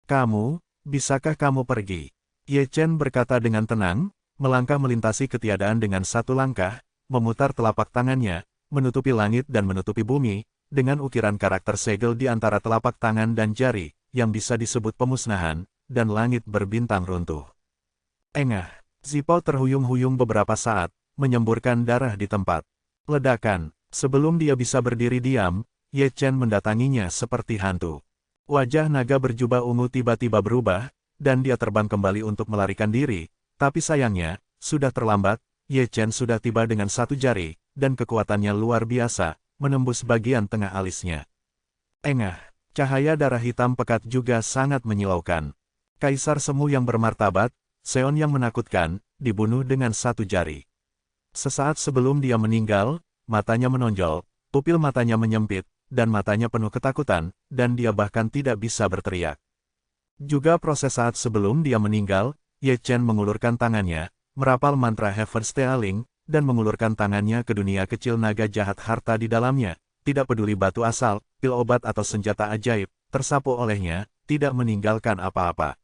Kamu, bisakah kamu pergi? Ye Chen berkata dengan tenang, melangkah melintasi ketiadaan dengan satu langkah, memutar telapak tangannya, menutupi langit dan menutupi bumi, dengan ukiran karakter segel di antara telapak tangan dan jari, yang bisa disebut pemusnahan, dan langit berbintang runtuh. Engah, Zipao terhuyung-huyung beberapa saat, menyemburkan darah di tempat. Ledakan, sebelum dia bisa berdiri diam, Ye Chen mendatanginya seperti hantu. Wajah naga berjubah ungu tiba-tiba berubah, dan dia terbang kembali untuk melarikan diri, tapi sayangnya, sudah terlambat, Ye Chen sudah tiba dengan satu jari, dan kekuatannya luar biasa, menembus bagian tengah alisnya. Engah, cahaya darah hitam pekat juga sangat menyilaukan. Kaisar semu yang bermartabat, Seon yang menakutkan, dibunuh dengan satu jari. Sesaat sebelum dia meninggal, matanya menonjol, pupil matanya menyempit, dan matanya penuh ketakutan, dan dia bahkan tidak bisa berteriak. Juga proses saat sebelum dia meninggal, Ye Chen mengulurkan tangannya, merapal mantra Heaven Stealing, dan mengulurkan tangannya ke dunia kecil naga jahat harta di dalamnya, tidak peduli batu asal, pil obat atau senjata ajaib, tersapu olehnya, tidak meninggalkan apa-apa.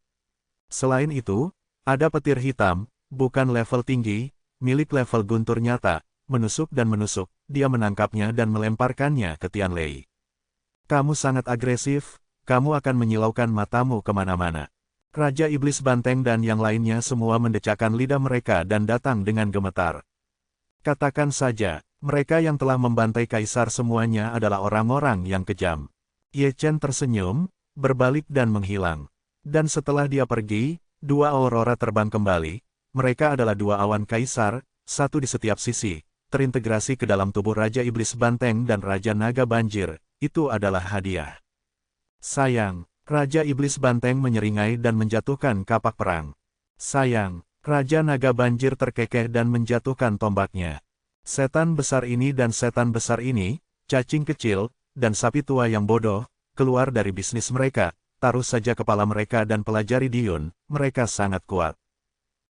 Selain itu, ada petir hitam, bukan level tinggi, milik level guntur nyata, menusuk dan menusuk, dia menangkapnya dan melemparkannya ke Tianlei. Kamu sangat agresif, kamu akan menyilaukan matamu kemana-mana. Raja Iblis Banteng dan yang lainnya semua mendecakkan lidah mereka dan datang dengan gemetar. Katakan saja, mereka yang telah membantai Kaisar semuanya adalah orang-orang yang kejam. Ye Chen tersenyum, berbalik dan menghilang. Dan setelah dia pergi, dua aurora terbang kembali, mereka adalah dua awan Kaisar, satu di setiap sisi, terintegrasi ke dalam tubuh Raja Iblis Banteng dan Raja Naga Banjir, itu adalah hadiah. Sayang, Raja Iblis Banteng menyeringai dan menjatuhkan kapak perang. Sayang, Raja Naga Banjir terkekeh dan menjatuhkan tombaknya. Setan besar ini dan setan besar ini, cacing kecil, dan sapi tua yang bodoh, keluar dari bisnis mereka. Taruh saja kepala mereka dan pelajari Diyun, mereka sangat kuat.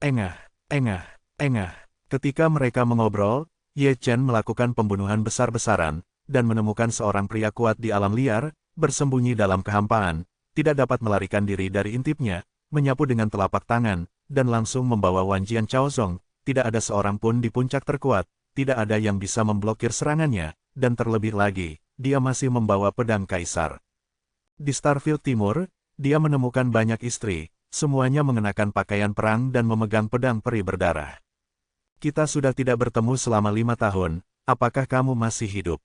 Engah, engah, engah. Ketika mereka mengobrol, Ye Chen melakukan pembunuhan besar-besaran, dan menemukan seorang pria kuat di alam liar, bersembunyi dalam kehampaan, tidak dapat melarikan diri dari intipnya, menyapu dengan telapak tangan, dan langsung membawa Wan Jian Chaozong, tidak ada seorang pun di puncak terkuat, tidak ada yang bisa memblokir serangannya, dan terlebih lagi, dia masih membawa pedang Kaisar. Di Starfield Timur, dia menemukan banyak istri, semuanya mengenakan pakaian perang dan memegang pedang peri berdarah. Kita sudah tidak bertemu selama 5 tahun, apakah kamu masih hidup?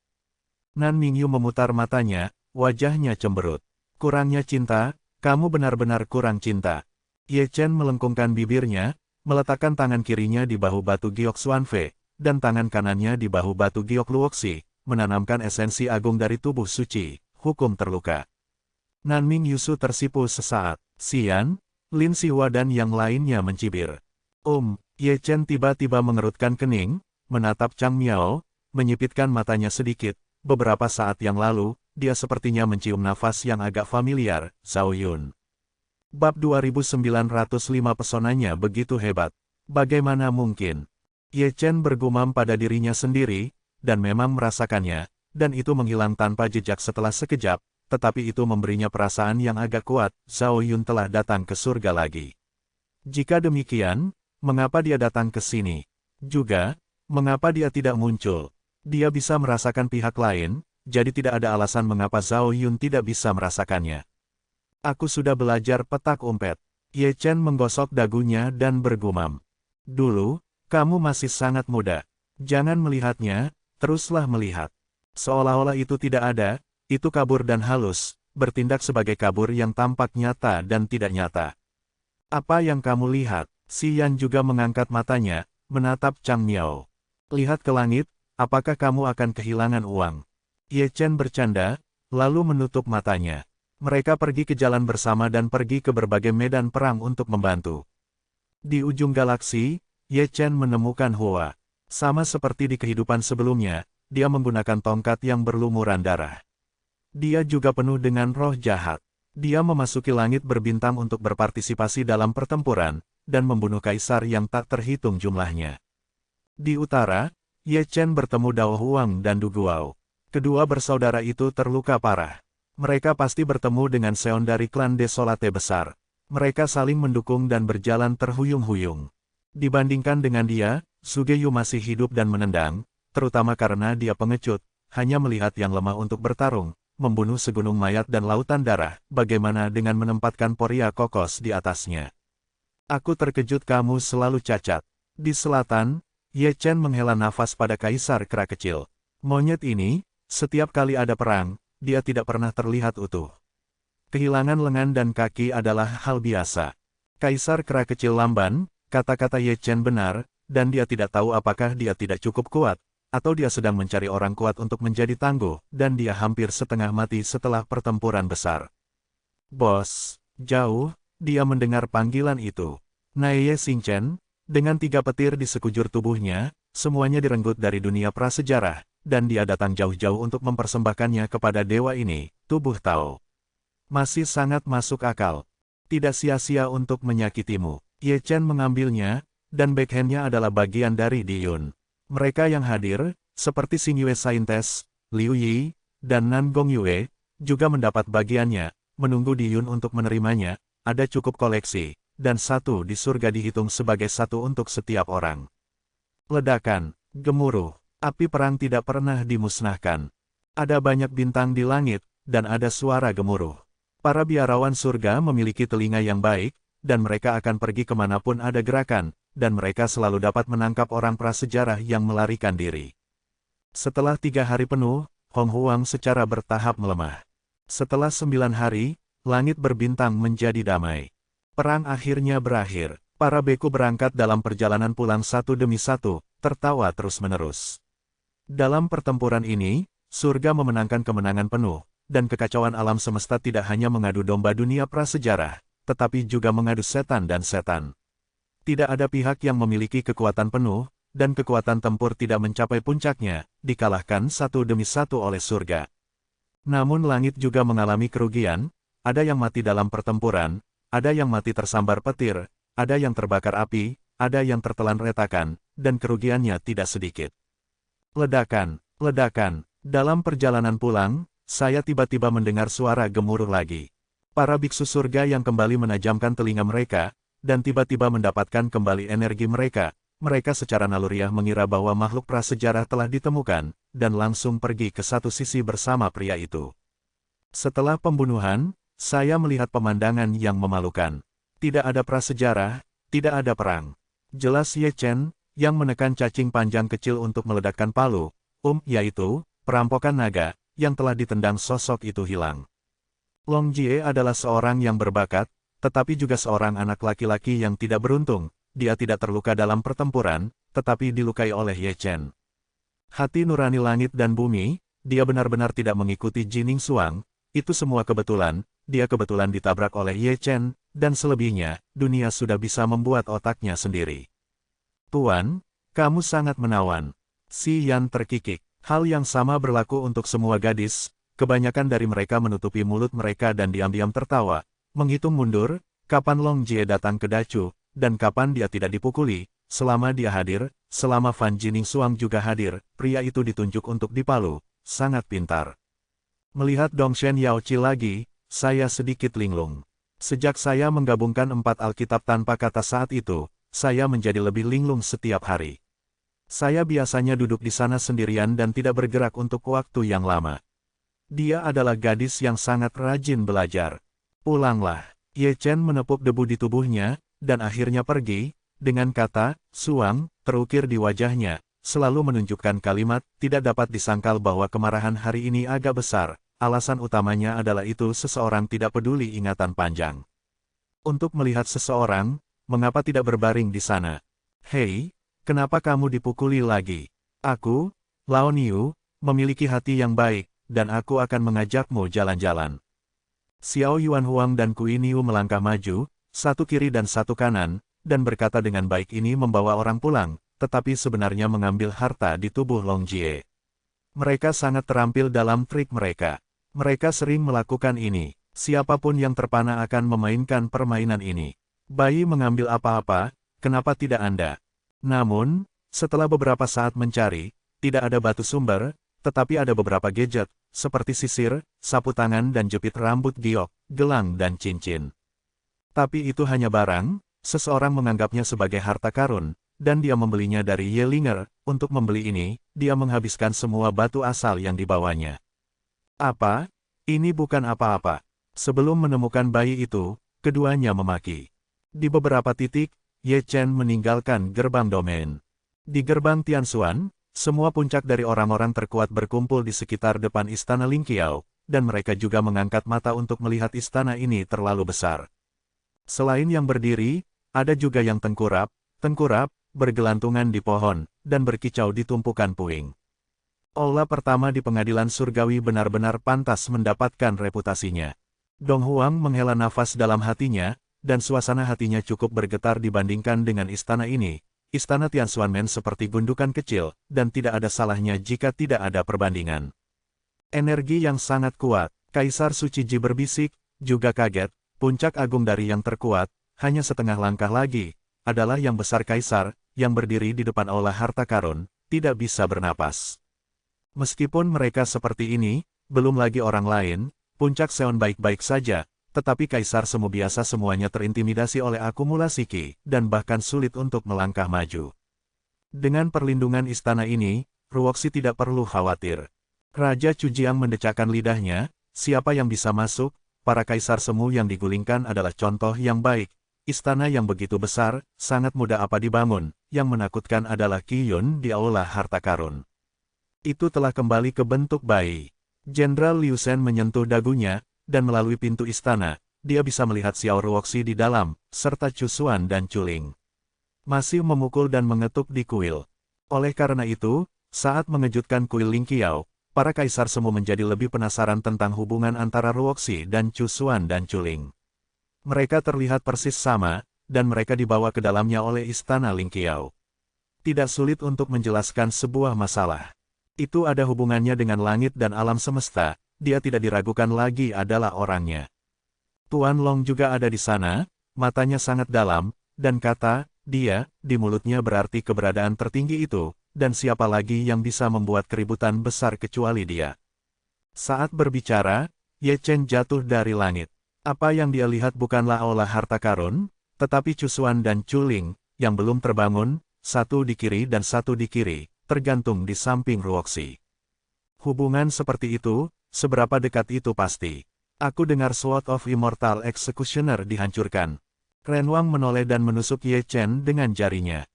Nan Mingyu memutar matanya, wajahnya cemberut. Kurangnya cinta, kamu benar-benar kurang cinta. Ye Chen melengkungkan bibirnya, meletakkan tangan kirinya di bahu batu Giok Xuanfei, dan tangan kanannya di bahu batu Giok Luoxi, menanamkan esensi agung dari tubuh suci, hukum terluka. Nanming Yusu tersipu sesaat. Xian, Lin Siwa dan yang lainnya mencibir. Ye Chen tiba-tiba mengerutkan kening, menatap Chang Miao, menyipitkan matanya sedikit. Beberapa saat yang lalu, dia sepertinya mencium nafas yang agak familiar, Zhao Yun. Bab 2905 pesonanya begitu hebat. Bagaimana mungkin? Ye Chen bergumam pada dirinya sendiri, dan memang merasakannya, dan itu menghilang tanpa jejak setelah sekejap. Tetapi itu memberinya perasaan yang agak kuat, Zhao Yun telah datang ke surga lagi. Jika demikian, mengapa dia datang ke sini? Juga, mengapa dia tidak muncul? Dia bisa merasakan pihak lain, jadi tidak ada alasan mengapa Zhao Yun tidak bisa merasakannya. Aku sudah belajar petak umpet. Ye Chen menggosok dagunya dan bergumam. Dulu, kamu masih sangat muda. Jangan melihatnya, teruslah melihat. Seolah-olah itu tidak ada. Itu kabur dan halus, bertindak sebagai kabur yang tampak nyata dan tidak nyata. Apa yang kamu lihat? Xian juga mengangkat matanya, menatap Chang Miao. Lihat ke langit, apakah kamu akan kehilangan uang? Ye Chen bercanda, lalu menutup matanya. Mereka pergi ke jalan bersama dan pergi ke berbagai medan perang untuk membantu. Di ujung galaksi, Ye Chen menemukan Hua. Sama seperti di kehidupan sebelumnya, dia menggunakan tongkat yang berlumuran darah. Dia juga penuh dengan roh jahat. Dia memasuki langit berbintang untuk berpartisipasi dalam pertempuran, dan membunuh kaisar yang tak terhitung jumlahnya. Di utara, Ye Chen bertemu Dao Huang dan Du Guao. Kedua bersaudara itu terluka parah. Mereka pasti bertemu dengan Seon dari klan Desolate besar. Mereka saling mendukung dan berjalan terhuyung-huyung. Dibandingkan dengan dia, Sugeyu masih hidup dan menendang, terutama karena dia pengecut, hanya melihat yang lemah untuk bertarung, membunuh segunung mayat dan lautan darah, bagaimana dengan menempatkan Poria Kokos di atasnya. Aku terkejut kamu selalu cacat. Di selatan, Ye Chen menghela nafas pada Kaisar Kera Kecil. Monyet ini, setiap kali ada perang, dia tidak pernah terlihat utuh. Kehilangan lengan dan kaki adalah hal biasa. Kaisar Kera Kecil lamban, kata-kata Ye Chen benar, dan dia tidak tahu apakah dia tidak cukup kuat, atau dia sedang mencari orang kuat untuk menjadi tangguh, dan dia hampir setengah mati setelah pertempuran besar. Bos, jauh, dia mendengar panggilan itu. Naye Xingchen, dengan 3 petir di sekujur tubuhnya, semuanya direnggut dari dunia prasejarah, dan dia datang jauh-jauh untuk mempersembahkannya kepada dewa ini, tubuh Tao. Masih sangat masuk akal. Tidak sia-sia untuk menyakitimu. Ye Chen mengambilnya, dan backhandnya adalah bagian dari Diyun. Mereka yang hadir, seperti Xing Yue Saintes, Liu Yi, dan Nan Gong Yue, juga mendapat bagiannya, menunggu Diyun untuk menerimanya, ada cukup koleksi, dan 1 di surga dihitung sebagai 1 untuk setiap orang. Ledakan, gemuruh, api perang tidak pernah dimusnahkan. Ada banyak bintang di langit, dan ada suara gemuruh. Para biarawan surga memiliki telinga yang baik, dan mereka akan pergi kemanapun ada gerakan, dan mereka selalu dapat menangkap orang prasejarah yang melarikan diri. Setelah 3 hari penuh, Hong Huang secara bertahap melemah. Setelah 9 hari, langit berbintang menjadi damai. Perang akhirnya berakhir. Para beku berangkat dalam perjalanan pulang satu demi satu, tertawa terus-menerus. Dalam pertempuran ini, surga memenangkan kemenangan penuh, dan kekacauan alam semesta tidak hanya mengadu domba dunia prasejarah, tetapi juga mengadu setan dan setan. Tidak ada pihak yang memiliki kekuatan penuh, dan kekuatan tempur tidak mencapai puncaknya, dikalahkan satu demi satu oleh surga. Namun langit juga mengalami kerugian, ada yang mati dalam pertempuran, ada yang mati tersambar petir, ada yang terbakar api, ada yang tertelan retakan, dan kerugiannya tidak sedikit. Ledakan, ledakan, dalam perjalanan pulang, saya tiba-tiba mendengar suara gemuruh lagi. Para biksu surga yang kembali menajamkan telinga mereka, dan tiba-tiba mendapatkan kembali energi mereka, mereka secara naluriah mengira bahwa makhluk prasejarah telah ditemukan, dan langsung pergi ke satu sisi bersama pria itu. Setelah pembunuhan, saya melihat pemandangan yang memalukan. Tidak ada prasejarah, tidak ada perang. Jelas Ye Chen, yang menekan cacing panjang kecil untuk meledakkan palu, yaitu, perampokan naga, yang telah ditendang sosok itu hilang. Long Jie adalah seorang yang berbakat, tetapi juga seorang anak laki-laki yang tidak beruntung. Dia tidak terluka dalam pertempuran, tetapi dilukai oleh Ye Chen. Hati nurani langit dan bumi, dia benar-benar tidak mengikuti Jining Suang, itu semua kebetulan, dia kebetulan ditabrak oleh Ye Chen, dan selebihnya, dunia sudah bisa membuat otaknya sendiri. Tuan, kamu sangat menawan. Si Yan terkikik. Hal yang sama berlaku untuk semua gadis, kebanyakan dari mereka menutupi mulut mereka dan diam-diam tertawa, menghitung mundur, kapan Long Jie datang ke Dacu, dan kapan dia tidak dipukuli, selama dia hadir, selama Fan Jining Suang juga hadir, pria itu ditunjuk untuk dipalu, sangat pintar. Melihat Dongshen Yaochi lagi, saya sedikit linglung. Sejak saya menggabungkan 4 Alkitab tanpa kata saat itu, saya menjadi lebih linglung setiap hari. Saya biasanya duduk di sana sendirian dan tidak bergerak untuk waktu yang lama. Dia adalah gadis yang sangat rajin belajar. Pulanglah. Ye Chen menepuk debu di tubuhnya, dan akhirnya pergi, dengan kata, Suang, terukir di wajahnya, selalu menunjukkan kalimat, tidak dapat disangkal bahwa kemarahan hari ini agak besar, alasan utamanya adalah itu seseorang tidak peduli ingatan panjang. Untuk melihat seseorang, mengapa tidak berbaring di sana? Hei, kenapa kamu dipukuli lagi? Aku, Lao Niu, memiliki hati yang baik, dan aku akan mengajakmu jalan-jalan. Xiao Yuan Huang dan Kui Niu melangkah maju, satu kiri dan satu kanan, dan berkata dengan baik ini membawa orang pulang, tetapi sebenarnya mengambil harta di tubuh Long Jie. Mereka sangat terampil dalam trik mereka. Mereka sering melakukan ini. Siapapun yang terpana akan memainkan permainan ini. Bayi mengambil apa-apa, kenapa tidak Anda? Namun, Setelah beberapa saat mencari, tidak ada batu sumber, tetapi ada beberapa gadget, seperti sisir, sapu tangan dan jepit rambut giok, gelang dan cincin. Tapi itu hanya barang, seseorang menganggapnya sebagai harta karun, dan dia membelinya dari Yelinger. Untuk membeli ini, dia menghabiskan semua batu asal yang dibawanya. Apa? Ini bukan apa-apa. Sebelum menemukan bayi itu, keduanya memaki. Di beberapa titik, Ye Chen meninggalkan gerbang domain. Di gerbang Tianxuan, semua puncak dari orang-orang terkuat berkumpul di sekitar depan istana Lingqiao, dan mereka juga mengangkat mata untuk melihat istana ini terlalu besar. Selain yang berdiri, ada juga yang tengkurap, bergelantungan di pohon, dan berkicau di tumpukan puing. Aula pertama di pengadilan surgawi benar-benar pantas mendapatkan reputasinya. Dong Huang menghela nafas dalam hatinya, dan suasana hatinya cukup bergetar dibandingkan dengan istana ini. Istana Tianxuanmen seperti gundukan kecil, dan tidak ada salahnya jika tidak ada perbandingan. Energi yang sangat kuat, Kaisar Suci Ji berbisik, juga kaget, puncak agung dari yang terkuat, hanya setengah langkah lagi, adalah yang besar Kaisar, yang berdiri di depan aula harta karun, tidak bisa bernapas. Meskipun mereka seperti ini, belum lagi orang lain, puncak Seon baik-baik saja, tetapi Kaisar Semu biasa semuanya terintimidasi oleh akumulasi Qi, dan bahkan sulit untuk melangkah maju. Dengan perlindungan istana ini, Ruoxi tidak perlu khawatir. Raja Cujiang mendecakkan lidahnya, siapa yang bisa masuk, para Kaisar Semu yang digulingkan adalah contoh yang baik. Istana yang begitu besar, sangat mudah apa dibangun, yang menakutkan adalah Qi Yun di aula harta karun. Itu telah kembali ke bentuk bayi. Jenderal Liu Shen menyentuh dagunya, dan melalui pintu istana, dia bisa melihat Xiao Ruoxi di dalam, serta Chu Xuan dan Chu Ling. Masih memukul dan mengetuk di kuil. Oleh karena itu, saat mengejutkan kuil Lingqiao, para Kaisar Semu menjadi lebih penasaran tentang hubungan antara Ruoxi dan Chu Xuan dan Chu Ling. Mereka terlihat persis sama, dan mereka dibawa ke dalamnya oleh istana Lingqiao. Tidak sulit untuk menjelaskan sebuah masalah. Itu ada hubungannya dengan langit dan alam semesta, dia tidak diragukan lagi adalah orangnya. Tuan Long juga ada di sana, matanya sangat dalam, dan kata, dia, di mulutnya berarti keberadaan tertinggi itu, dan siapa lagi yang bisa membuat keributan besar kecuali dia. Saat berbicara, Ye Chen jatuh dari langit. Apa yang dia lihat bukanlah aula harta karun, tetapi Chu Xuan dan Chu Ling, yang belum terbangun, satu di kiri dan satu di kiri, tergantung di samping Ruoxi. Hubungan seperti itu, seberapa dekat itu pasti. Aku dengar Sword of Immortal Executioner dihancurkan. Ren Wang menoleh dan menusuk Ye Chen dengan jarinya.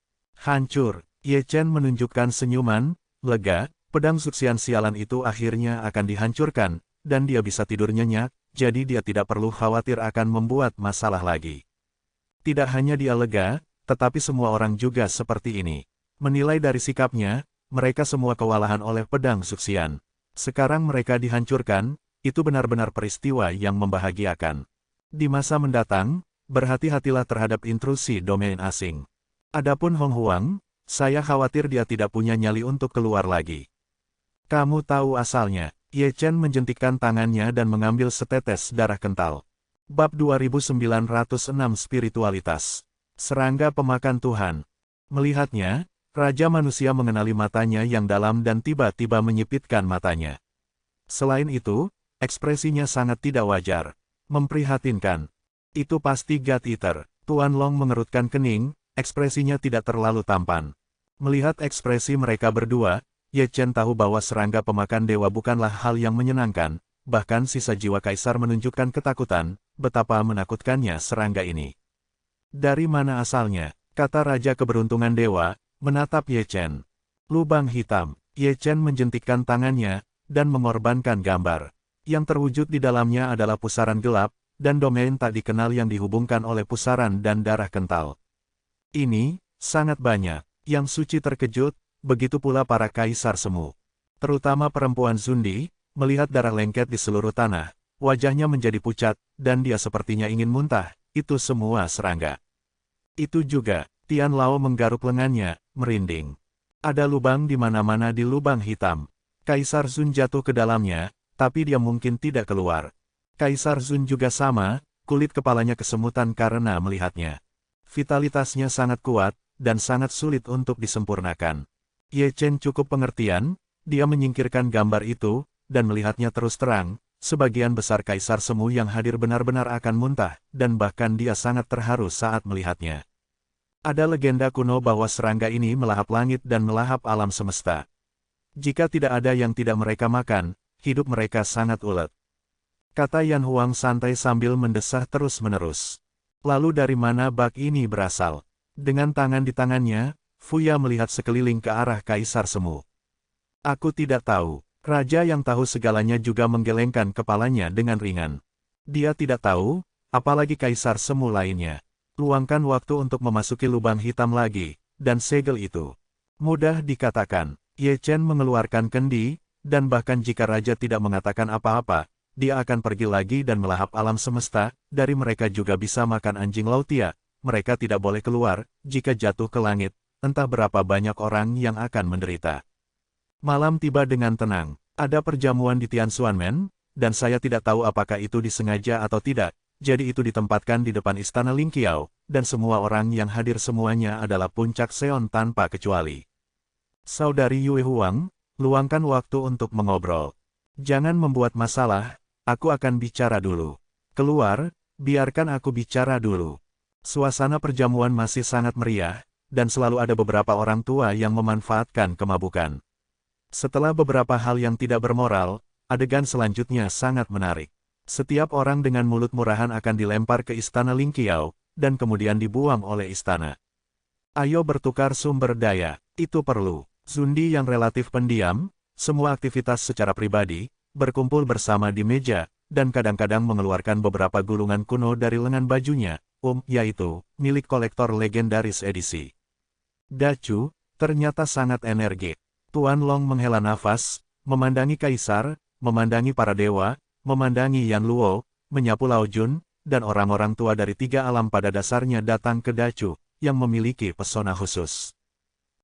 Hancur. Ye Chen menunjukkan senyuman, lega, pedang Zuxian sialan itu akhirnya akan dihancurkan, dan dia bisa tidur nyenyak, jadi dia tidak perlu khawatir akan membuat masalah lagi. Tidak hanya dia lega, tetapi semua orang juga seperti ini. Menilai dari sikapnya, mereka semua kewalahan oleh pedang Zuxian. Sekarang mereka dihancurkan, itu benar-benar peristiwa yang membahagiakan. Di masa mendatang, berhati-hatilah terhadap intrusi domain asing. Adapun Hong Huang, saya khawatir dia tidak punya nyali untuk keluar lagi. Kamu tahu asalnya. Ye Chen menjentikkan tangannya dan mengambil setetes darah kental. Bab 2906 Spiritualitas. Serangga pemakan Tuhan. Melihatnya, Raja Manusia mengenali matanya yang dalam dan tiba-tiba menyipitkan matanya. Selain itu, ekspresinya sangat tidak wajar. Memprihatinkan. Itu pasti God Eater. Tuan Long mengerutkan kening, ekspresinya tidak terlalu tampan. Melihat ekspresi mereka berdua, Ye Chen tahu bahwa serangga pemakan dewa bukanlah hal yang menyenangkan, bahkan sisa jiwa Kaisar menunjukkan ketakutan, betapa menakutkannya serangga ini. Dari mana asalnya? Kata Raja Keberuntungan Dewa, menatap Ye Chen. Lubang hitam. Ye Chen menjentikkan tangannya, dan mengorbankan gambar. Yang terwujud di dalamnya adalah pusaran gelap, dan domain tak dikenal yang dihubungkan oleh pusaran dan darah kental. Ini, sangat banyak. Yang suci terkejut, begitu pula para Kaisar Semu. Terutama perempuan Zundi, melihat darah lengket di seluruh tanah, wajahnya menjadi pucat, dan dia sepertinya ingin muntah, itu semua serangga. Itu juga, Tian Lao menggaruk lengannya, merinding. Ada lubang di mana-mana di lubang hitam. Kaisar Zun jatuh ke dalamnya, tapi dia mungkin tidak keluar. Kaisar Zun juga sama, kulit kepalanya kesemutan karena melihatnya. Vitalitasnya sangat kuat, dan sangat sulit untuk disempurnakan. Ye Chen cukup pengertian, dia menyingkirkan gambar itu, dan melihatnya terus terang, sebagian besar kaisar semu yang hadir benar-benar akan muntah, dan bahkan dia sangat terharu saat melihatnya. Ada legenda kuno bahwa serangga ini melahap langit dan melahap alam semesta. Jika tidak ada yang tidak mereka makan, hidup mereka sangat ulet. Kata Yan Huang santai sambil mendesah terus-menerus. Lalu dari mana bak ini berasal? Dengan tangan di tangannya, Fuya melihat sekeliling ke arah kaisar semu. Aku tidak tahu. Raja yang tahu segalanya juga menggelengkan kepalanya dengan ringan. Dia tidak tahu, apalagi kaisar semu lainnya. Luangkan waktu untuk memasuki lubang hitam lagi, dan segel itu. Mudah dikatakan, Ye Chen mengeluarkan kendi, dan bahkan jika raja tidak mengatakan apa-apa, dia akan pergi lagi dan melahap alam semesta. Dari mereka juga bisa makan anjing lautia. Mereka tidak boleh keluar, jika jatuh ke langit, entah berapa banyak orang yang akan menderita. Malam tiba dengan tenang. Ada perjamuan di Tianxuanmen, dan saya tidak tahu apakah itu disengaja atau tidak, jadi itu ditempatkan di depan istana Lingqiao, dan semua orang yang hadir semuanya adalah puncak Seon tanpa kecuali. Saudari Yue Huang, luangkan waktu untuk mengobrol. Jangan membuat masalah, aku akan bicara dulu. Keluar, biarkan aku bicara dulu. Suasana perjamuan masih sangat meriah, dan selalu ada beberapa orang tua yang memanfaatkan kemabukan. Setelah beberapa hal yang tidak bermoral, adegan selanjutnya sangat menarik. Setiap orang dengan mulut murahan akan dilempar ke istana Lingqiao, dan kemudian dibuang oleh istana. Ayo bertukar sumber daya, itu perlu. Zundi yang relatif pendiam, semua aktivitas secara pribadi, berkumpul bersama di meja, dan kadang-kadang mengeluarkan beberapa gulungan kuno dari lengan bajunya, yaitu, milik kolektor legendaris edisi. Dacu, ternyata sangat energik. Tuan Long menghela nafas, memandangi kaisar, memandangi para dewa, memandangi Yan Luo, menyapu Lao Jun, dan orang-orang tua dari tiga alam pada dasarnya datang ke Dacu, yang memiliki pesona khusus.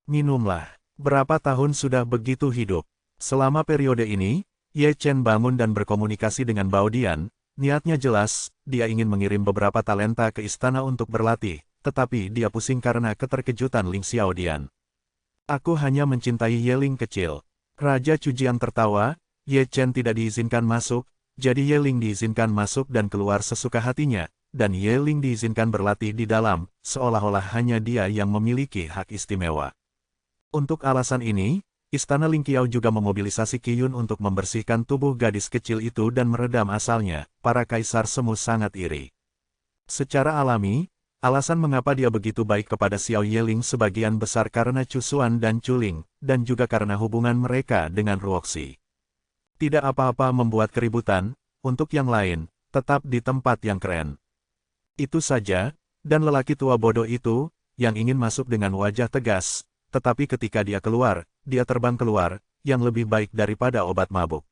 Minumlah. Berapa tahun sudah begitu hidup? Selama periode ini, Ye Chen bangun dan berkomunikasi dengan Bao Dian. Niatnya jelas, dia ingin mengirim beberapa talenta ke istana untuk berlatih, tetapi dia pusing karena keterkejutan Ling Xiaodian. Aku hanya mencintai Yeling kecil. Raja Cujiang tertawa, Ye Chen tidak diizinkan masuk, jadi Yeling diizinkan masuk dan keluar sesuka hatinya, dan Yeling diizinkan berlatih di dalam, seolah-olah hanya dia yang memiliki hak istimewa. Untuk alasan ini, Istana Lingqiao juga memobilisasi Qiyun untuk membersihkan tubuh gadis kecil itu dan meredam asalnya. Para kaisar semu sangat iri. Secara alami, alasan mengapa dia begitu baik kepada Xiao Yeling sebagian besar karena Cusuan dan Culing, dan juga karena hubungan mereka dengan Ruoxi. Tidak apa-apa membuat keributan, untuk yang lain, tetap di tempat yang keren. Itu saja, dan lelaki tua bodoh itu, yang ingin masuk dengan wajah tegas, tetapi ketika dia keluar, dia terbang keluar, yang lebih baik daripada obat mabuk.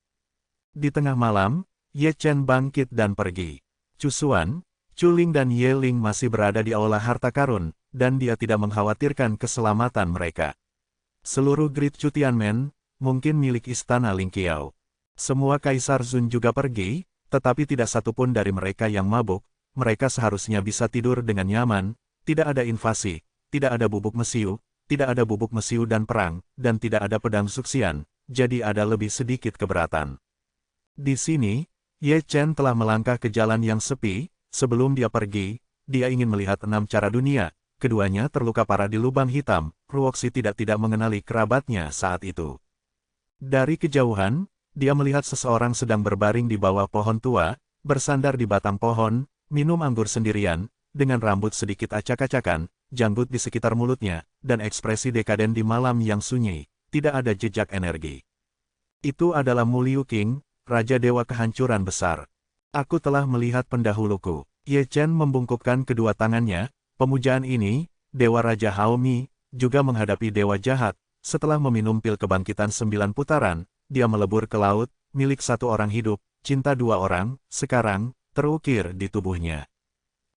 Di tengah malam, Ye Chen bangkit dan pergi. Cusuan, Culing dan Yeling masih berada di aula harta karun, dan dia tidak mengkhawatirkan keselamatan mereka. Seluruh Great Chu Tianmen, mungkin milik istana Lingqiao. Semua Kaisar Zun juga pergi, tetapi tidak satupun dari mereka yang mabuk. Mereka seharusnya bisa tidur dengan nyaman, tidak ada invasi, tidak ada bubuk mesiu, tidak ada bubuk mesiu dan perang, dan tidak ada pedang suksian, jadi ada lebih sedikit keberatan. Di sini, Ye Chen telah melangkah ke jalan yang sepi. Sebelum dia pergi, dia ingin melihat 6 cara dunia. Keduanya terluka parah di lubang hitam. Ruoxi tidak mengenali kerabatnya saat itu. Dari kejauhan, dia melihat seseorang sedang berbaring di bawah pohon tua, bersandar di batang pohon, minum anggur sendirian, dengan rambut sedikit acak-acakan, janggut di sekitar mulutnya, dan ekspresi dekaden di malam yang sunyi. Tidak ada jejak energi. Itu adalah Mu Liu Qing, Raja Dewa Kehancuran Besar. Aku telah melihat pendahuluku. Ye Chen membungkukkan kedua tangannya. Pemujaan ini, Dewa Raja Haomi, juga menghadapi Dewa Jahat. Setelah meminum pil kebangkitan 9 putaran, dia melebur ke laut, milik satu orang hidup, cinta 2 orang, sekarang, terukir di tubuhnya.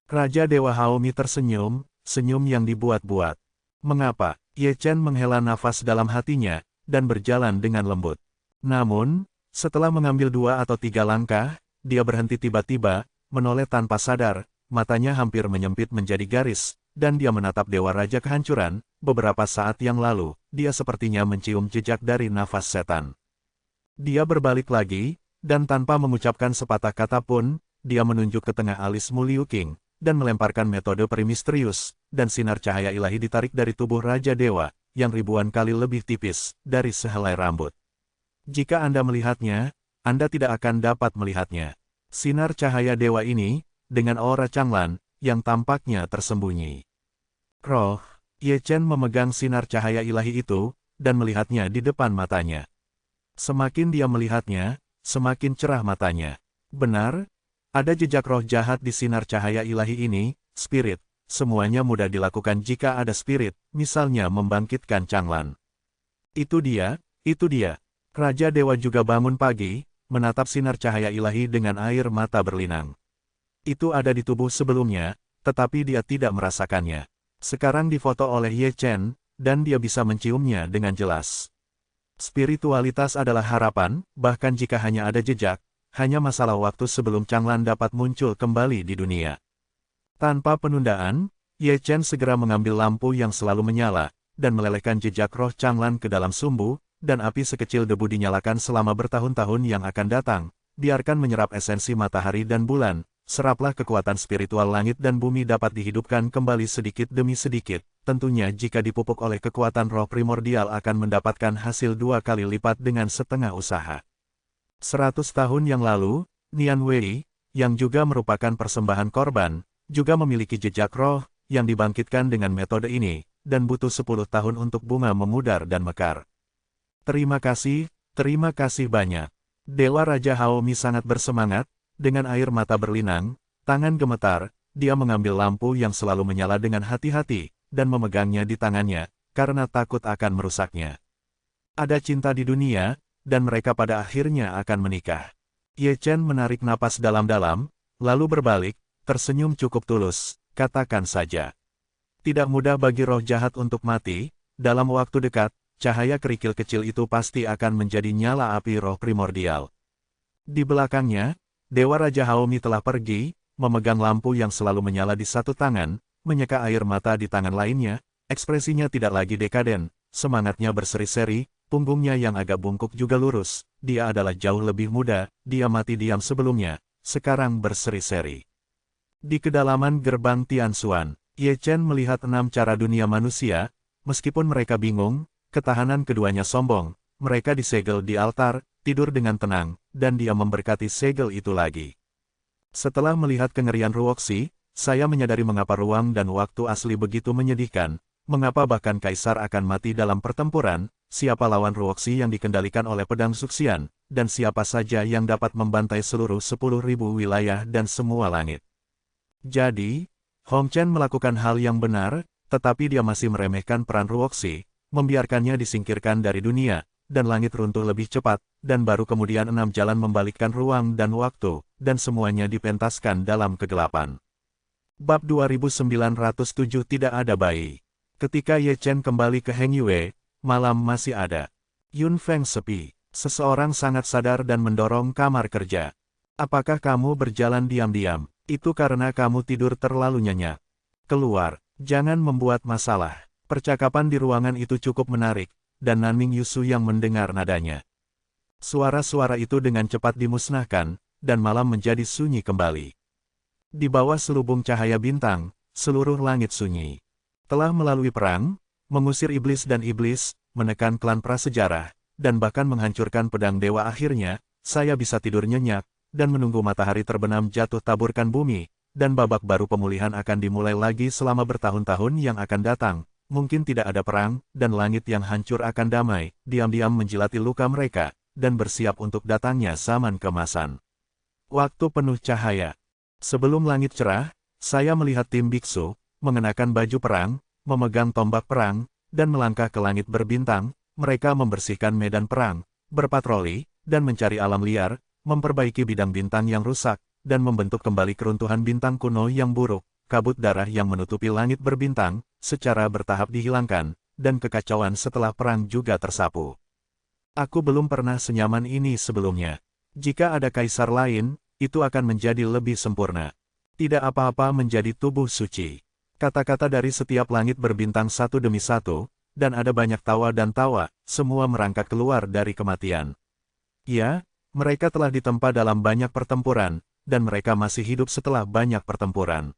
Raja Dewa Haomi tersenyum, senyum yang dibuat-buat. Mengapa? Ye Chen menghela nafas dalam hatinya, dan berjalan dengan lembut. Namun, setelah mengambil 2 atau 3 langkah, dia berhenti tiba-tiba, menoleh tanpa sadar, matanya hampir menyempit menjadi garis, dan dia menatap Dewa Raja Kehancuran. Beberapa saat yang lalu, dia sepertinya mencium jejak dari nafas setan. Dia berbalik lagi, dan tanpa mengucapkan sepatah kata pun, dia menunjuk ke tengah alis Mu Liu Qing, dan melemparkan metode peri misterius, dan sinar cahaya ilahi ditarik dari tubuh Raja Dewa, yang ribuan kali lebih tipis, dari sehelai rambut. Jika Anda melihatnya, Anda tidak akan dapat melihatnya. Sinar cahaya dewa ini, dengan aura Changlan, yang tampaknya tersembunyi. Roh, Ye Chen memegang sinar cahaya ilahi itu, dan melihatnya di depan matanya. Semakin dia melihatnya, semakin cerah matanya. Benar, ada jejak roh jahat di sinar cahaya ilahi ini, spirit. Semuanya mudah dilakukan jika ada spirit, misalnya membangkitkan Changlan. Itu dia, itu dia. Raja Dewa juga bangun pagi, menatap sinar cahaya ilahi dengan air mata berlinang. Itu ada di tubuh sebelumnya, tetapi dia tidak merasakannya. Sekarang difoto oleh Ye Chen, dan dia bisa menciumnya dengan jelas. Spiritualitas adalah harapan, bahkan jika hanya ada jejak, hanya masalah waktu sebelum Changlan dapat muncul kembali di dunia. Tanpa penundaan, Ye Chen segera mengambil lampu yang selalu menyala, dan melelehkan jejak roh Changlan ke dalam sumbu, dan api sekecil debu dinyalakan selama bertahun-tahun yang akan datang. Biarkan menyerap esensi matahari dan bulan, seraplah kekuatan spiritual langit dan bumi dapat dihidupkan kembali sedikit demi sedikit. Tentunya jika dipupuk oleh kekuatan roh primordial akan mendapatkan hasil 2 kali lipat dengan setengah usaha. 100 tahun yang lalu, Nian Wei, yang juga merupakan persembahan korban, juga memiliki jejak roh, yang dibangkitkan dengan metode ini, dan butuh 10 tahun untuk bunga memudar dan mekar. Terima kasih banyak. Dewa Raja Haomi sangat bersemangat, dengan air mata berlinang, tangan gemetar, dia mengambil lampu yang selalu menyala dengan hati-hati, dan memegangnya di tangannya, karena takut akan merusaknya. Ada cinta di dunia, dan mereka pada akhirnya akan menikah. Ye Chen menarik napas dalam-dalam, lalu berbalik, tersenyum cukup tulus, katakan saja. Tidak mudah bagi roh jahat untuk mati, dalam waktu dekat, cahaya kerikil kecil itu pasti akan menjadi nyala api roh primordial. Di belakangnya, Dewa Raja Haomi telah pergi, memegang lampu yang selalu menyala di satu tangan, menyeka air mata di tangan lainnya, ekspresinya tidak lagi dekaden, semangatnya berseri-seri, punggungnya yang agak bungkuk juga lurus, dia adalah jauh lebih muda, dia mati diam sebelumnya, sekarang berseri-seri. Di kedalaman gerbang Tianxuan, Ye Chen melihat 6 cara dunia manusia, meskipun mereka bingung, ketahanan keduanya sombong, mereka disegel di altar, tidur dengan tenang, dan dia memberkati segel itu lagi. Setelah melihat kengerian Ruoxi, saya menyadari mengapa ruang dan waktu asli begitu menyedihkan, mengapa bahkan kaisar akan mati dalam pertempuran, siapa lawan Ruoxi yang dikendalikan oleh pedang Suxian, dan siapa saja yang dapat membantai seluruh 10.000 wilayah dan semua langit. Jadi, Hong Chen melakukan hal yang benar, tetapi dia masih meremehkan peran Ruoxi, membiarkannya disingkirkan dari dunia, dan langit runtuh lebih cepat, dan baru kemudian 6 jalan membalikkan ruang dan waktu, dan semuanya dipentaskan dalam kegelapan. Bab 2907 Tidak ada bayi. Ketika Ye Chen kembali ke Heng Yue, malam masih ada. Yun Feng sepi. Seseorang sangat sadar dan mendorong kamar kerja. Apakah kamu berjalan diam-diam? Itu karena kamu tidur terlalu nyenyak. Keluar, jangan membuat masalah. Percakapan di ruangan itu cukup menarik, dan Nanming Yusu yang mendengar nadanya. Suara-suara itu dengan cepat dimusnahkan, dan malam menjadi sunyi kembali. Di bawah selubung cahaya bintang, seluruh langit sunyi. Telah melalui perang, mengusir iblis dan iblis, menekan klan prasejarah, dan bahkan menghancurkan pedang dewa akhirnya, saya bisa tidur nyenyak, dan menunggu matahari terbenam jatuh taburkan bumi, dan babak baru pemulihan akan dimulai lagi selama bertahun-tahun yang akan datang. Mungkin tidak ada perang, dan langit yang hancur akan damai, diam-diam menjilati luka mereka, dan bersiap untuk datangnya zaman keemasan. Waktu penuh cahaya. Sebelum langit cerah, saya melihat tim biksu, mengenakan baju perang, memegang tombak perang, dan melangkah ke langit berbintang, mereka membersihkan medan perang, berpatroli, dan mencari alam liar, memperbaiki bidang bintang yang rusak, dan membentuk kembali keruntuhan bintang kuno yang buruk. Kabut darah yang menutupi langit berbintang, secara bertahap dihilangkan, dan kekacauan setelah perang juga tersapu. Aku belum pernah senyaman ini sebelumnya. Jika ada kaisar lain, itu akan menjadi lebih sempurna. Tidak apa-apa menjadi tubuh suci. Kata-kata dari setiap langit berbintang satu demi satu, dan ada banyak tawa dan tawa, semua merangkak keluar dari kematian. Ya, mereka telah ditempa dalam banyak pertempuran, dan mereka masih hidup setelah banyak pertempuran.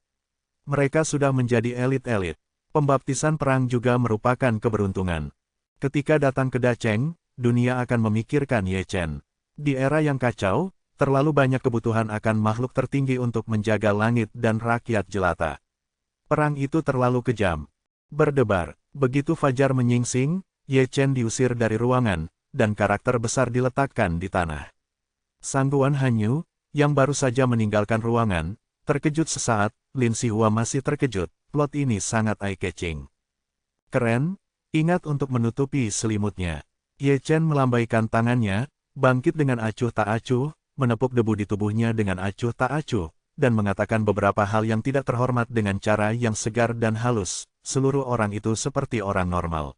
Mereka sudah menjadi elit-elit. Pembaptisan perang juga merupakan keberuntungan. Ketika datang ke Dacheng, dunia akan memikirkan Ye Chen. Di era yang kacau, terlalu banyak kebutuhan akan makhluk tertinggi untuk menjaga langit dan rakyat jelata. Perang itu terlalu kejam. Berdebar, begitu fajar menyingsing, Ye Chen diusir dari ruangan, dan karakter besar diletakkan di tanah. Sang Guan Hanyu, yang baru saja meninggalkan ruangan, terkejut sesaat. Lin Sihua masih terkejut, plot ini sangat eye-catching. Keren, ingat untuk menutupi selimutnya. Ye Chen melambaikan tangannya, bangkit dengan acuh tak acuh, menepuk debu di tubuhnya dengan acuh tak acuh, dan mengatakan beberapa hal yang tidak terhormat dengan cara yang segar dan halus. Seluruh orang itu seperti orang normal.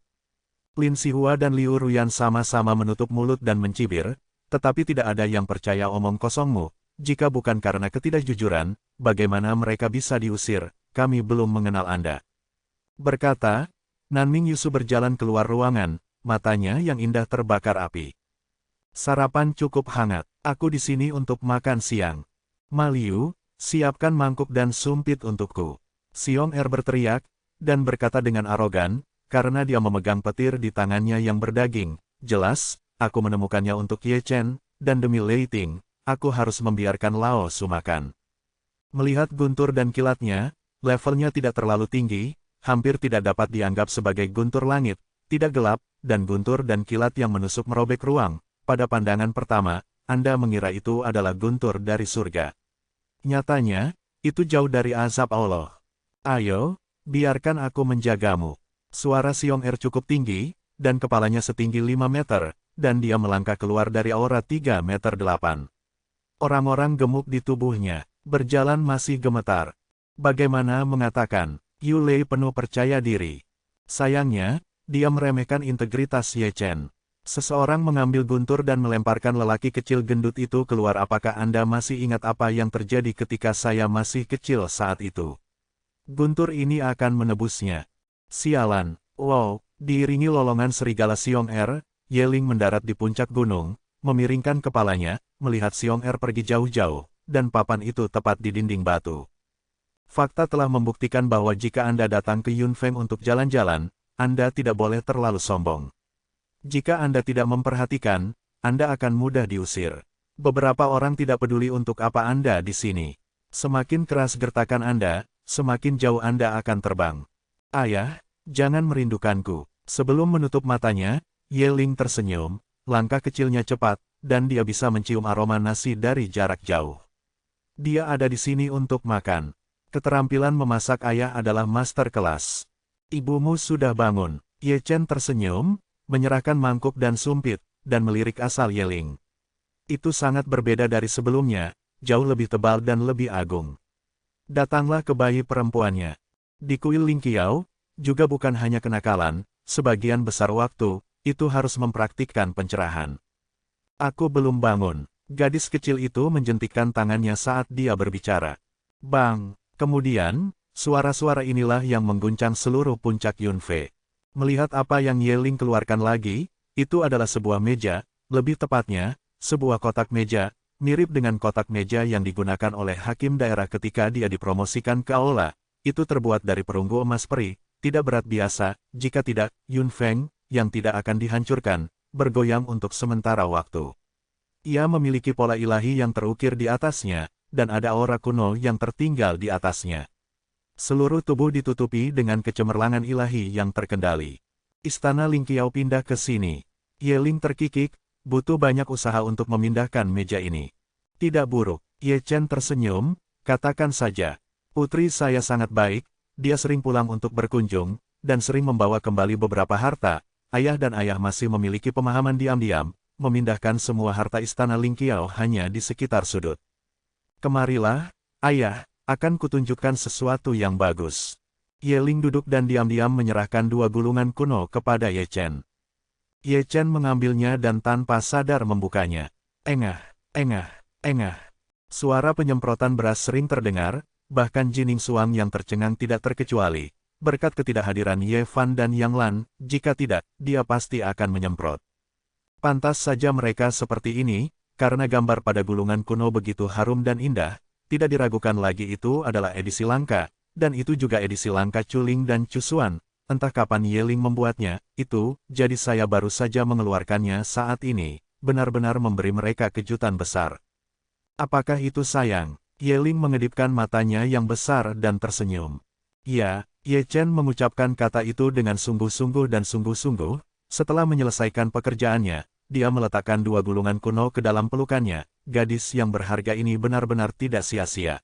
Lin Sihua dan Liu Ruyan sama-sama menutup mulut dan mencibir, tetapi tidak ada yang percaya omong kosongmu. Jika bukan karena ketidakjujuran, bagaimana mereka bisa diusir? Kami belum mengenal Anda. Berkata, Nanming Yusu berjalan keluar ruangan, matanya yang indah terbakar api. Sarapan cukup hangat, aku di sini untuk makan siang. Ma Liu, siapkan mangkuk dan sumpit untukku. Xiong Er berteriak, dan berkata dengan arogan, karena dia memegang petir di tangannya yang berdaging. Jelas, aku menemukannya untuk Ye Chen, dan demi Lei Ting, aku harus membiarkan Lao Su makan. Melihat guntur dan kilatnya, levelnya tidak terlalu tinggi, hampir tidak dapat dianggap sebagai guntur langit, tidak gelap, dan guntur dan kilat yang menusuk merobek ruang. Pada pandangan pertama, Anda mengira itu adalah guntur dari surga. Nyatanya, itu jauh dari azab Allah. Ayo, biarkan aku menjagamu. Suara Xiong Er cukup tinggi, dan kepalanya setinggi 5 meter, dan dia melangkah keluar dari aura 3 meter 8. Orang-orang gemuk di tubuhnya, berjalan masih gemetar. Bagaimana mengatakan, Yu Lei penuh percaya diri. Sayangnya, dia meremehkan integritas Ye Chen. Seseorang mengambil guntur dan melemparkan lelaki kecil gendut itu keluar. Apakah Anda masih ingat apa yang terjadi ketika saya masih kecil saat itu? Guntur ini akan menebusnya. Sialan, wow, diiringi lolongan serigala Xiong Er, Ye Ling mendarat di puncak gunung, memiringkan kepalanya, melihat Xiong Er pergi jauh-jauh, dan papan itu tepat di dinding batu. Fakta telah membuktikan bahwa jika Anda datang ke Yunfeng untuk jalan-jalan, Anda tidak boleh terlalu sombong. Jika Anda tidak memperhatikan, Anda akan mudah diusir. Beberapa orang tidak peduli untuk apa Anda di sini. Semakin keras gertakan Anda, semakin jauh Anda akan terbang. Ayah, jangan merindukanku. Sebelum menutup matanya, Ye Ling tersenyum, langkah kecilnya cepat, dan dia bisa mencium aroma nasi dari jarak jauh. Dia ada di sini untuk makan. Keterampilan memasak ayah adalah master kelas. Ibumu sudah bangun. Ye Chen tersenyum, menyerahkan mangkuk dan sumpit, dan melirik asal Ye Ling. Itu sangat berbeda dari sebelumnya, jauh lebih tebal dan lebih agung. Datanglah ke bayi perempuannya. Di kuil Ling Qiao, juga bukan hanya kenakalan, sebagian besar waktu, itu harus mempraktikkan pencerahan. Aku belum bangun. Gadis kecil itu menjentikkan tangannya saat dia berbicara. Bang! Kemudian, suara-suara inilah yang mengguncang seluruh puncak Yunfei. Melihat apa yang Ye Ling keluarkan lagi, itu adalah sebuah meja, lebih tepatnya, sebuah kotak meja, mirip dengan kotak meja yang digunakan oleh hakim daerah ketika dia dipromosikan ke aula. Itu terbuat dari perunggu emas peri, tidak berat biasa, jika tidak, Yunfeng, yang tidak akan dihancurkan, bergoyang untuk sementara waktu. Ia memiliki pola ilahi yang terukir di atasnya, dan ada aura kuno yang tertinggal di atasnya. Seluruh tubuh ditutupi dengan kecemerlangan ilahi yang terkendali. Istana Ling Qiao pindah ke sini. Ye Ling terkikik, butuh banyak usaha untuk memindahkan meja ini. Tidak buruk, Ye Chen tersenyum, katakan saja. Putri saya sangat baik, dia sering pulang untuk berkunjung, dan sering membawa kembali beberapa harta. Ayah dan ayah masih memiliki pemahaman diam-diam, memindahkan semua harta istana Ling Qiao hanya di sekitar sudut. Kemarilah, ayah, akan kutunjukkan sesuatu yang bagus. Ye Ling duduk dan diam-diam menyerahkan 2 gulungan kuno kepada Ye Chen. Ye Chen mengambilnya dan tanpa sadar membukanya. Engah, engah, engah. Suara penyemprotan beras sering terdengar, bahkan Jining Xuang yang tercengang tidak terkecuali, berkat ketidakhadiran Ye Fan dan Yang Lan, jika tidak, dia pasti akan menyemprot. Pantas saja mereka seperti ini, karena gambar pada gulungan kuno begitu harum dan indah, tidak diragukan lagi itu adalah edisi langka, dan itu juga edisi langka Chuling dan Chusuan. Entah kapan Yeling membuatnya, itu, jadi saya baru saja mengeluarkannya saat ini, benar-benar memberi mereka kejutan besar. Apakah itu sayang? Yeling mengedipkan matanya yang besar dan tersenyum. Ya, Ye Chen mengucapkan kata itu dengan sungguh-sungguh dan sungguh-sungguh. Setelah menyelesaikan pekerjaannya, dia meletakkan dua gulungan kuno ke dalam pelukannya. Gadis yang berharga ini benar-benar tidak sia-sia.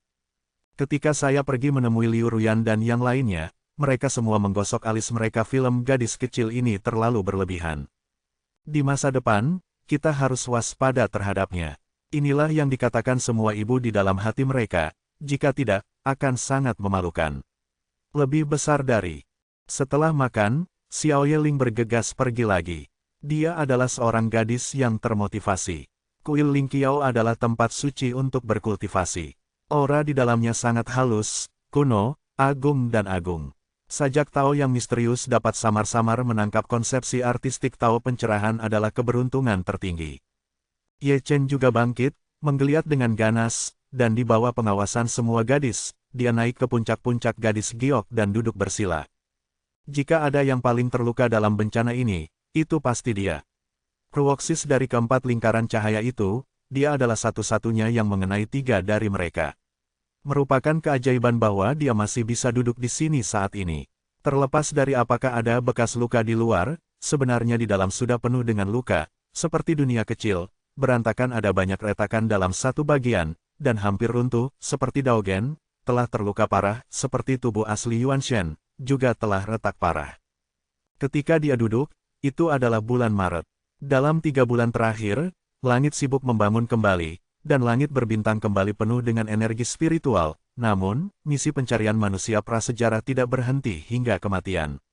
Ketika saya pergi menemui Liu Ruyan dan yang lainnya, mereka semua menggosok alis mereka. Film gadis kecil ini terlalu berlebihan. Di masa depan, kita harus waspada terhadapnya. Inilah yang dikatakan semua ibu di dalam hati mereka, jika tidak, akan sangat memalukan. Lebih besar dari. Setelah makan, Xiao Yeling bergegas pergi lagi. Dia adalah seorang gadis yang termotivasi. Kuil Lingqiao adalah tempat suci untuk berkultivasi. Aura di dalamnya sangat halus, kuno, agung dan agung. Sajak Tao yang misterius dapat samar-samar menangkap konsepsi artistik Tao. Pencerahan adalah keberuntungan tertinggi. Ye Chen juga bangkit, menggeliat dengan ganas, dan di bawah pengawasan semua gadis, dia naik ke puncak-puncak gadis giok dan duduk bersila. Jika ada yang paling terluka dalam bencana ini, itu pasti dia. Ruoksis dari keempat lingkaran cahaya itu, dia adalah satu-satunya yang mengenai tiga dari mereka. Merupakan keajaiban bahwa dia masih bisa duduk di sini saat ini. Terlepas dari apakah ada bekas luka di luar, sebenarnya di dalam sudah penuh dengan luka, seperti dunia kecil, berantakan. Ada banyak retakan dalam satu bagian, dan hampir runtuh, seperti Daogen, telah terluka parah, seperti tubuh asli Yuan Shen, juga telah retak parah. Ketika dia duduk, itu adalah bulan Maret. Dalam 3 bulan terakhir, langit sibuk membangun kembali, dan langit berbintang kembali penuh dengan energi spiritual. Namun, misi pencarian manusia prasejarah tidak berhenti hingga kematian.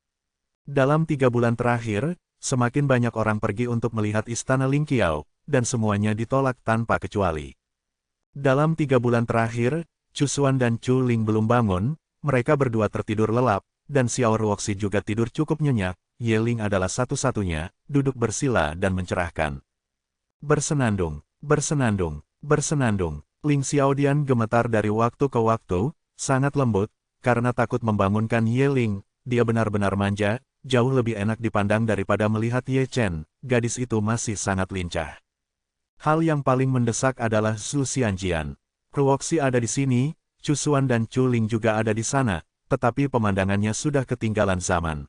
Dalam 3 bulan terakhir, semakin banyak orang pergi untuk melihat istana Lingqiao, dan semuanya ditolak tanpa kecuali. Dalam 3 bulan terakhir, Chusuan dan Chu Ling belum bangun, mereka berdua tertidur lelap, dan Xiao Ruoxi juga tidur cukup nyenyak. Yeling adalah satu-satunya, duduk bersila dan mencerahkan. Bersenandung, bersenandung, bersenandung. Ling Xiaodian gemetar dari waktu ke waktu, sangat lembut, karena takut membangunkan Yeling. Dia benar-benar manja, jauh lebih enak dipandang daripada melihat Ye Chen. Gadis itu masih sangat lincah. Hal yang paling mendesak adalah Zhu Xianjian. Ruoxi ada di sini, Chusuan dan Chu Ling juga ada di sana, tetapi pemandangannya sudah ketinggalan zaman.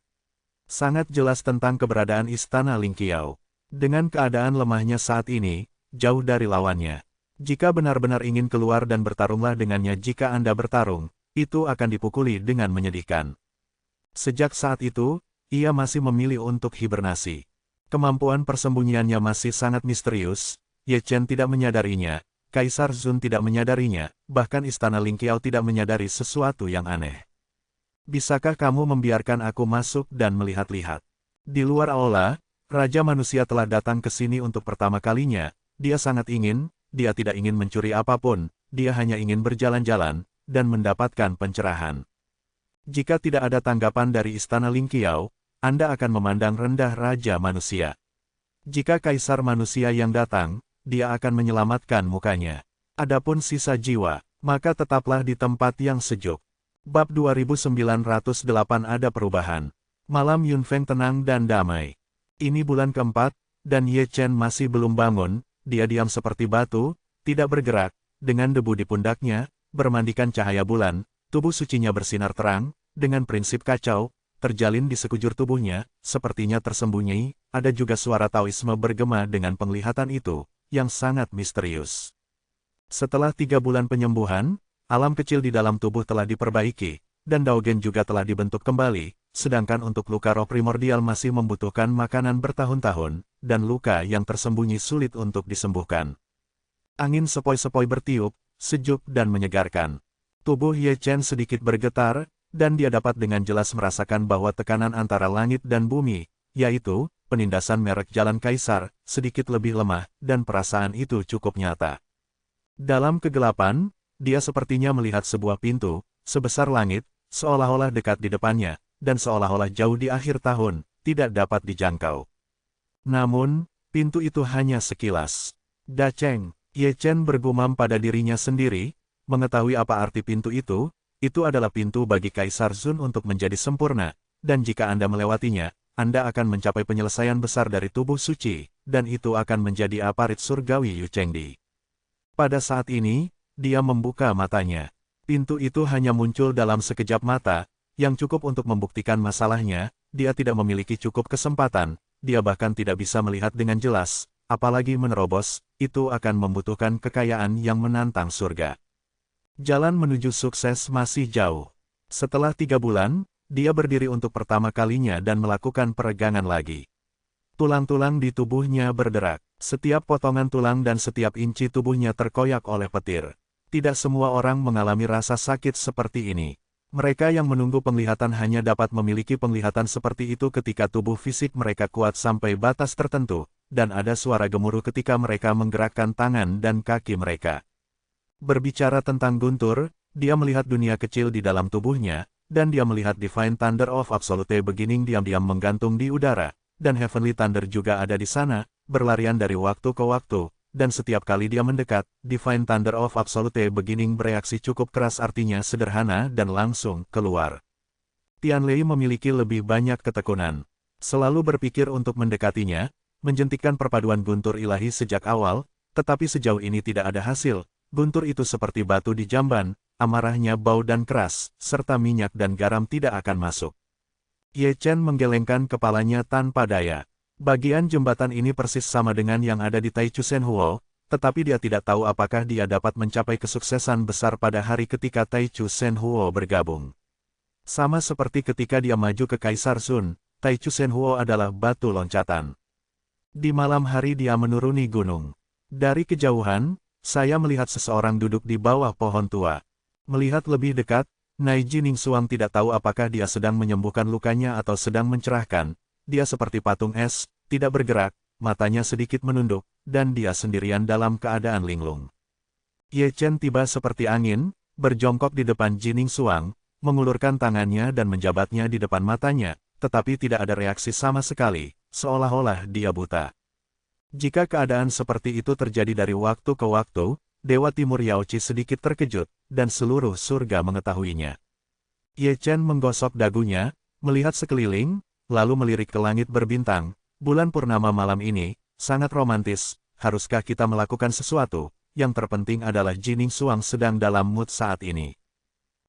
Sangat jelas tentang keberadaan istana Lingqiao. Dengan keadaan lemahnya saat ini, jauh dari lawannya. Jika benar-benar ingin keluar dan bertarunglah dengannya. Jika Anda bertarung, itu akan dipukuli dengan menyedihkan. Sejak saat itu, ia masih memilih untuk hibernasi. Kemampuan persembunyiannya masih sangat misterius. Ye Chen tidak menyadarinya, Kaisar Zun tidak menyadarinya, bahkan istana Lingqiao tidak menyadari sesuatu yang aneh. Bisakah kamu membiarkan aku masuk dan melihat-lihat? Di luar aula, Raja Manusia telah datang ke sini untuk pertama kalinya. Dia sangat ingin, dia tidak ingin mencuri apapun, dia hanya ingin berjalan-jalan, dan mendapatkan pencerahan. Jika tidak ada tanggapan dari istana Lingqiao, Anda akan memandang rendah Raja Manusia. Jika Kaisar Manusia yang datang, dia akan menyelamatkan mukanya. Adapun sisa jiwa, maka tetaplah di tempat yang sejuk. Bab 2908 ada perubahan. Malam Yunfeng tenang dan damai. Ini bulan keempat, dan Ye Chen masih belum bangun. Dia diam seperti batu, tidak bergerak, dengan debu di pundaknya, bermandikan cahaya bulan, tubuh sucinya bersinar terang, dengan prinsip kacau, terjalin di sekujur tubuhnya, sepertinya tersembunyi. Ada juga suara Taoisme bergema dengan penglihatan itu, yang sangat misterius. Setelah 3 bulan penyembuhan, alam kecil di dalam tubuh telah diperbaiki, dan Daogen juga telah dibentuk kembali, sedangkan untuk luka roh primordial masih membutuhkan makanan bertahun-tahun, dan luka yang tersembunyi sulit untuk disembuhkan. Angin sepoi-sepoi bertiup, sejuk dan menyegarkan. Tubuh Ye Chen sedikit bergetar, dan dia dapat dengan jelas merasakan bahwa tekanan antara langit dan bumi, yaitu, penindasan merek Jalan Kaisar, sedikit lebih lemah, dan perasaan itu cukup nyata. Dalam kegelapan, dia sepertinya melihat sebuah pintu, sebesar langit, seolah-olah dekat di depannya, dan seolah-olah jauh di akhir tahun, tidak dapat dijangkau. Namun, pintu itu hanya sekilas. Dacheng, Ye Chen bergumam pada dirinya sendiri, mengetahui apa arti pintu itu adalah pintu bagi Kaisar Zun untuk menjadi sempurna, dan jika Anda melewatinya, Anda akan mencapai penyelesaian besar dari tubuh suci, dan itu akan menjadi aparit surgawi Yu Chengdi. Pada saat ini, dia membuka matanya. Pintu itu hanya muncul dalam sekejap mata, yang cukup untuk membuktikan masalahnya, dia tidak memiliki cukup kesempatan, dia bahkan tidak bisa melihat dengan jelas, apalagi menerobos, itu akan membutuhkan kekayaan yang menantang surga. Jalan menuju sukses masih jauh. Setelah 3 bulan, dia berdiri untuk pertama kalinya dan melakukan peregangan lagi. Tulang-tulang di tubuhnya berderak. Setiap potongan tulang dan setiap inci tubuhnya terkoyak oleh petir. Tidak semua orang mengalami rasa sakit seperti ini. Mereka yang menunggu penglihatan hanya dapat memiliki penglihatan seperti itu ketika tubuh fisik mereka kuat sampai batas tertentu, dan ada suara gemuruh ketika mereka menggerakkan tangan dan kaki mereka. Berbicara tentang guntur, dia melihat dunia kecil di dalam tubuhnya, dan dia melihat Divine Thunder of Absolute Beginning diam-diam menggantung di udara, dan Heavenly Thunder juga ada di sana, berlarian dari waktu ke waktu, dan setiap kali dia mendekat, Divine Thunder of Absolute Beginning bereaksi cukup keras artinya sederhana dan langsung keluar. Tianlei memiliki lebih banyak ketekunan. Selalu berpikir untuk mendekatinya, menjentikkan perpaduan guntur ilahi sejak awal, tetapi sejauh ini tidak ada hasil. Guntur itu seperti batu di jamban, amarahnya bau dan keras, serta minyak dan garam tidak akan masuk. Ye Chen menggelengkan kepalanya tanpa daya. Bagian jembatan ini persis sama dengan yang ada di Taichu Shenhuo, tetapi dia tidak tahu apakah dia dapat mencapai kesuksesan besar pada hari ketika Taichu Shenhuo bergabung. Sama seperti ketika dia maju ke Kaisar Sun, Taichu Shenhuo adalah batu loncatan. Di malam hari dia menuruni gunung. Dari kejauhan, saya melihat seseorang duduk di bawah pohon tua. Melihat lebih dekat, Nai Jiningsuang tidak tahu apakah dia sedang menyembuhkan lukanya atau sedang mencerahkan. Dia seperti patung es, tidak bergerak, matanya sedikit menunduk, dan dia sendirian dalam keadaan linglung. Ye Chen tiba seperti angin, berjongkok di depan Jiningsuang, mengulurkan tangannya dan menjabatnya di depan matanya, tetapi tidak ada reaksi sama sekali, seolah-olah dia buta. Jika keadaan seperti itu terjadi dari waktu ke waktu, Dewa Timur Yaochi sedikit terkejut, dan seluruh surga mengetahuinya. Ye Chen menggosok dagunya, melihat sekeliling, lalu melirik ke langit berbintang. Bulan purnama malam ini, sangat romantis, haruskah kita melakukan sesuatu? Yang terpenting adalah Jiningsuang sedang dalam mood saat ini.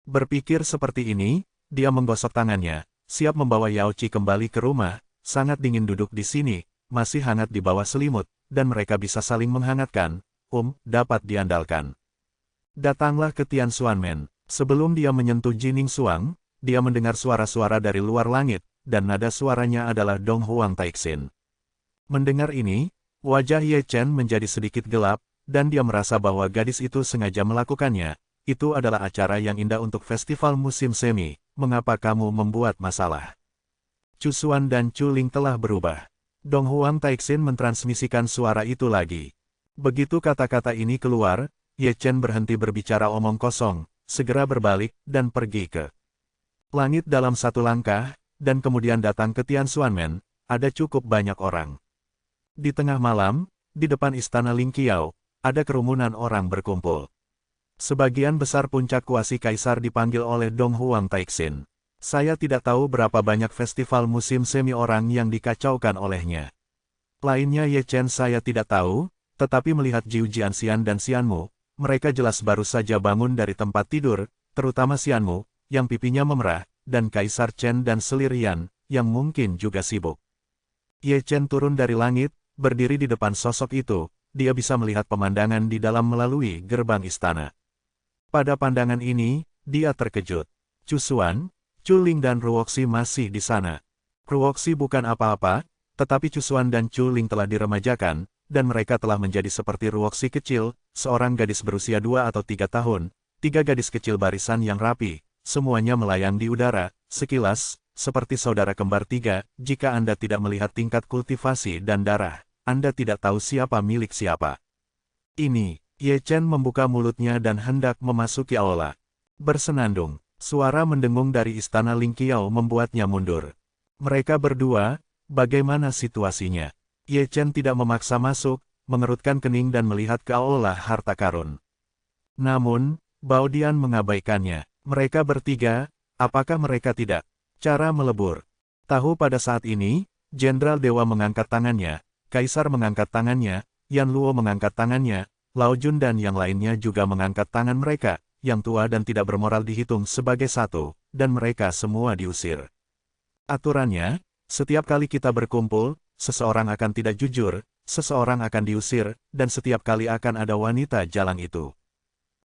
Berpikir seperti ini, dia menggosok tangannya, siap membawa Yaochi kembali ke rumah, sangat dingin duduk di sini, masih hangat di bawah selimut, dan mereka bisa saling menghangatkan, dapat diandalkan. Datanglah ke Tian Xuanmen. Sebelum dia menyentuh Jiningsuang, dia mendengar suara-suara dari luar langit, dan nada suaranya adalah Dong Huang Taixin. Mendengar ini, wajah Ye Chen menjadi sedikit gelap, dan dia merasa bahwa gadis itu sengaja melakukannya. Itu adalah acara yang indah untuk festival musim semi, mengapa kamu membuat masalah? Chu Xuan dan Chu Ling telah berubah. Dong Huang Taixin mentransmisikan suara itu lagi. Begitu kata-kata ini keluar, Ye Chen berhenti berbicara omong kosong, segera berbalik, dan pergi ke langit dalam satu langkah, dan kemudian datang ke Tian Xuanmen, ada cukup banyak orang. Di tengah malam, di depan istana Ling Qiao, ada kerumunan orang berkumpul. Sebagian besar puncak kuasi kaisar dipanggil oleh Dong Huang Taixin. Saya tidak tahu berapa banyak festival musim semi orang yang dikacaukan olehnya. Lainnya Ye Chen saya tidak tahu, tetapi melihat Jiu Jianxian dan Xianmu, mereka jelas baru saja bangun dari tempat tidur, terutama Xianmu, yang pipinya memerah, dan Kaisar Chen dan Selirian, yang mungkin juga sibuk. Ye Chen turun dari langit, berdiri di depan sosok itu, dia bisa melihat pemandangan di dalam melalui gerbang istana. Pada pandangan ini, dia terkejut. Chu Xuan, Chu Ling dan Ruoxi masih di sana. Ruoxi bukan apa-apa, tetapi Chu Xuan dan Chu Ling telah diremajakan, dan mereka telah menjadi seperti Ruoxi kecil, seorang gadis berusia 2 atau 3 tahun, 3 gadis kecil barisan yang rapi. Semuanya melayang di udara, sekilas, seperti saudara kembar 3, jika Anda tidak melihat tingkat kultivasi dan darah, Anda tidak tahu siapa milik siapa. Ini, Ye Chen membuka mulutnya dan hendak memasuki aula. Bersenandung, suara mendengung dari istana Ling Qiao membuatnya mundur. Mereka berdua, bagaimana situasinya? Ye Chen tidak memaksa masuk, mengerutkan kening dan melihat ke aula harta karun. Namun, Bao Dian mengabaikannya. Mereka bertiga, apakah mereka tidak? Cara melebur. Tahu pada saat ini, Jenderal Dewa mengangkat tangannya, Kaisar mengangkat tangannya, Yan Luo mengangkat tangannya, Lao Jun dan yang lainnya juga mengangkat tangan mereka, yang tua dan tidak bermoral dihitung sebagai satu, dan mereka semua diusir. Aturannya, setiap kali kita berkumpul, seseorang akan tidak jujur, seseorang akan diusir, dan setiap kali akan ada wanita jalang itu.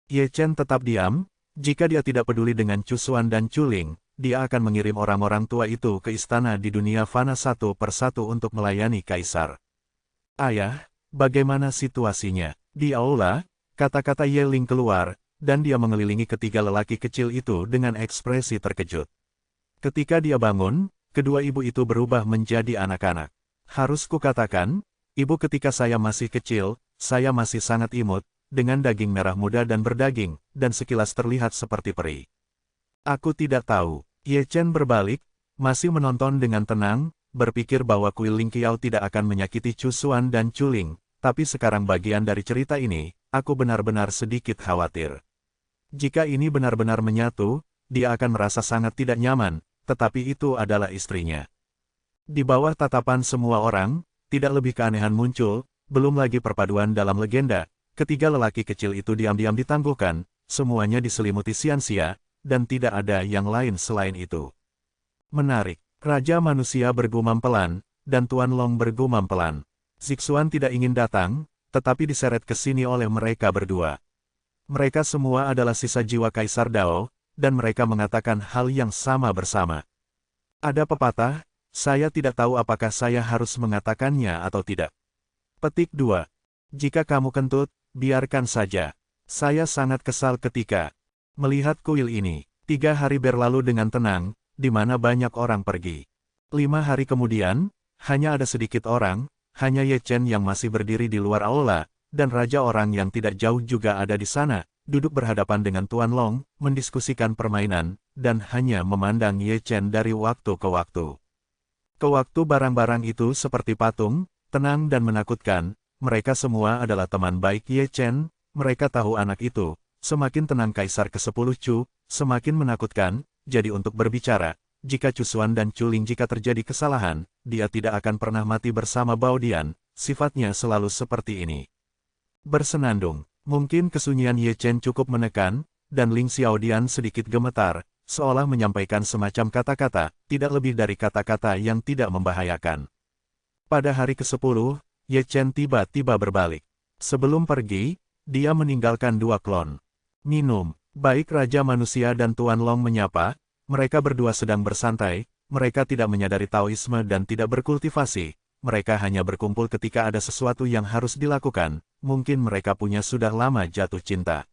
Ye Chen tetap diam, jika dia tidak peduli dengan Chu Xuan dan Chu Ling, dia akan mengirim orang-orang tua itu ke istana di dunia fana satu persatu untuk melayani Kaisar. Ayah, bagaimana situasinya? Di aula, kata-kata Ye Ling keluar, dan dia mengelilingi ketiga lelaki kecil itu dengan ekspresi terkejut. Ketika dia bangun, kedua ibu itu berubah menjadi anak-anak. Harus kukatakan, ibu ketika saya masih kecil, saya masih sangat imut, dengan daging merah muda dan berdaging, dan sekilas terlihat seperti peri. Aku tidak tahu. Ye Chen berbalik, masih menonton dengan tenang, berpikir bahwa kuil Ling Qiao tidak akan menyakiti Chu Xuan dan Chu Ling. Tapi sekarang bagian dari cerita ini, aku benar-benar sedikit khawatir. Jika ini benar-benar menyatu, dia akan merasa sangat tidak nyaman, tetapi itu adalah istrinya. Di bawah tatapan semua orang, tidak lebih keanehan muncul, belum lagi perpaduan dalam legenda, ketiga lelaki kecil itu diam-diam ditangguhkan, semuanya diselimuti sia-sia, dan tidak ada yang lain selain itu. Menarik, Raja Manusia bergumam pelan, dan Tuan Long bergumam pelan. Zixuan tidak ingin datang, tetapi diseret ke sini oleh mereka berdua. Mereka semua adalah sisa jiwa Kaisar Dao, dan mereka mengatakan hal yang sama bersama. Ada pepatah, saya tidak tahu apakah saya harus mengatakannya atau tidak. Petik 2. Jika kamu kentut, biarkan saja. Saya sangat kesal ketika melihat kuil ini. 3 hari berlalu dengan tenang, di mana banyak orang pergi. 5 hari kemudian, hanya ada sedikit orang, hanya Ye Chen yang masih berdiri di luar aula, dan raja orang yang tidak jauh juga ada di sana, duduk berhadapan dengan Tuan Long, mendiskusikan permainan, dan hanya memandang Ye Chen dari waktu ke waktu. Ke waktu barang-barang itu seperti patung, tenang dan menakutkan, mereka semua adalah teman baik Ye Chen, mereka tahu anak itu, semakin tenang Kaisar ke-10 Chu, semakin menakutkan, jadi untuk berbicara, jika Chu Xuan dan Chu Ling jika terjadi kesalahan, dia tidak akan pernah mati bersama Bao Dian, sifatnya selalu seperti ini. Bersenandung, mungkin kesunyian Ye Chen cukup menekan, dan Ling Xiaodian sedikit gemetar, seolah menyampaikan semacam kata-kata, tidak lebih dari kata-kata yang tidak membahayakan. Pada hari ke-10, Ye Chen tiba-tiba berbalik. Sebelum pergi, dia meninggalkan 2 klon. Minum, baik Raja Manusia dan Tuan Long menyapa, mereka berdua sedang bersantai, mereka tidak menyadari Taoisme dan tidak berkultivasi, mereka hanya berkumpul ketika ada sesuatu yang harus dilakukan, mungkin mereka punya sudah lama jatuh cinta.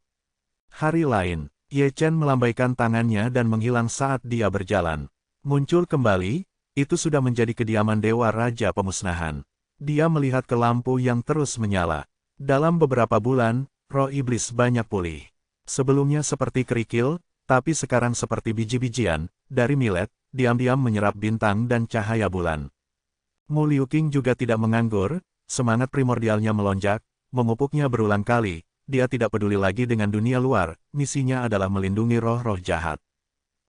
Hari lain, Ye Chen melambaikan tangannya dan menghilang saat dia berjalan. Muncul kembali, itu sudah menjadi kediaman Dewa Raja Pemusnahan. Dia melihat ke lampu yang terus menyala. Dalam beberapa bulan, roh iblis banyak pulih. Sebelumnya seperti kerikil, tapi sekarang seperti biji-bijian, dari millet, diam-diam menyerap bintang dan cahaya bulan. Mu Liuqing juga tidak menganggur, semangat primordialnya melonjak, memupuknya berulang kali, dia tidak peduli lagi dengan dunia luar, misinya adalah melindungi roh-roh jahat.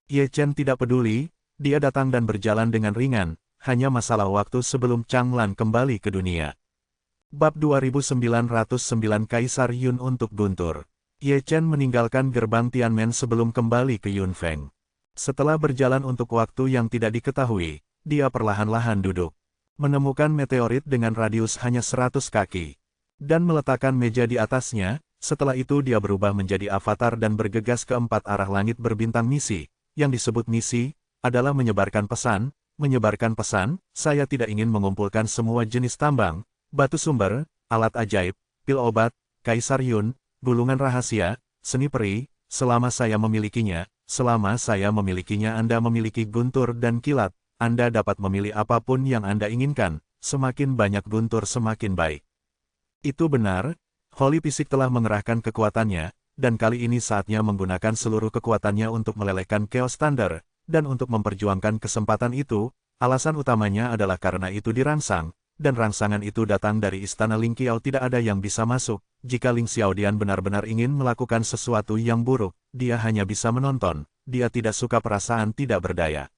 Ye Chen tidak peduli, dia datang dan berjalan dengan ringan, hanya masalah waktu sebelum Changlan kembali ke dunia. Bab 2909 Kaisar Yun untuk Guntur. Ye Chen meninggalkan gerbang Tianmen sebelum kembali ke Yunfeng. Setelah berjalan untuk waktu yang tidak diketahui, dia perlahan-lahan duduk. Menemukan meteorit dengan radius hanya 100 kaki. Dan meletakkan meja di atasnya, setelah itu dia berubah menjadi avatar dan bergegas ke 4 arah langit berbintang misi. Yang disebut misi, adalah menyebarkan pesan, saya tidak ingin mengumpulkan semua jenis tambang, batu sumber, alat ajaib, pil obat, Kaisar Yun, gulungan rahasia, seni peri, selama saya memilikinya Anda memiliki guntur dan kilat, Anda dapat memilih apapun yang Anda inginkan, semakin banyak guntur semakin baik. Itu benar, Holy Fisik telah mengerahkan kekuatannya, dan kali ini saatnya menggunakan seluruh kekuatannya untuk melelehkan Chaos Thunder, dan untuk memperjuangkan kesempatan itu, alasan utamanya adalah karena itu dirangsang, dan rangsangan itu datang dari Istana Ling Qiao. Tidak ada yang bisa masuk. Jika Ling Xiaodian benar-benar ingin melakukan sesuatu yang buruk, dia hanya bisa menonton. Dia tidak suka perasaan tidak berdaya.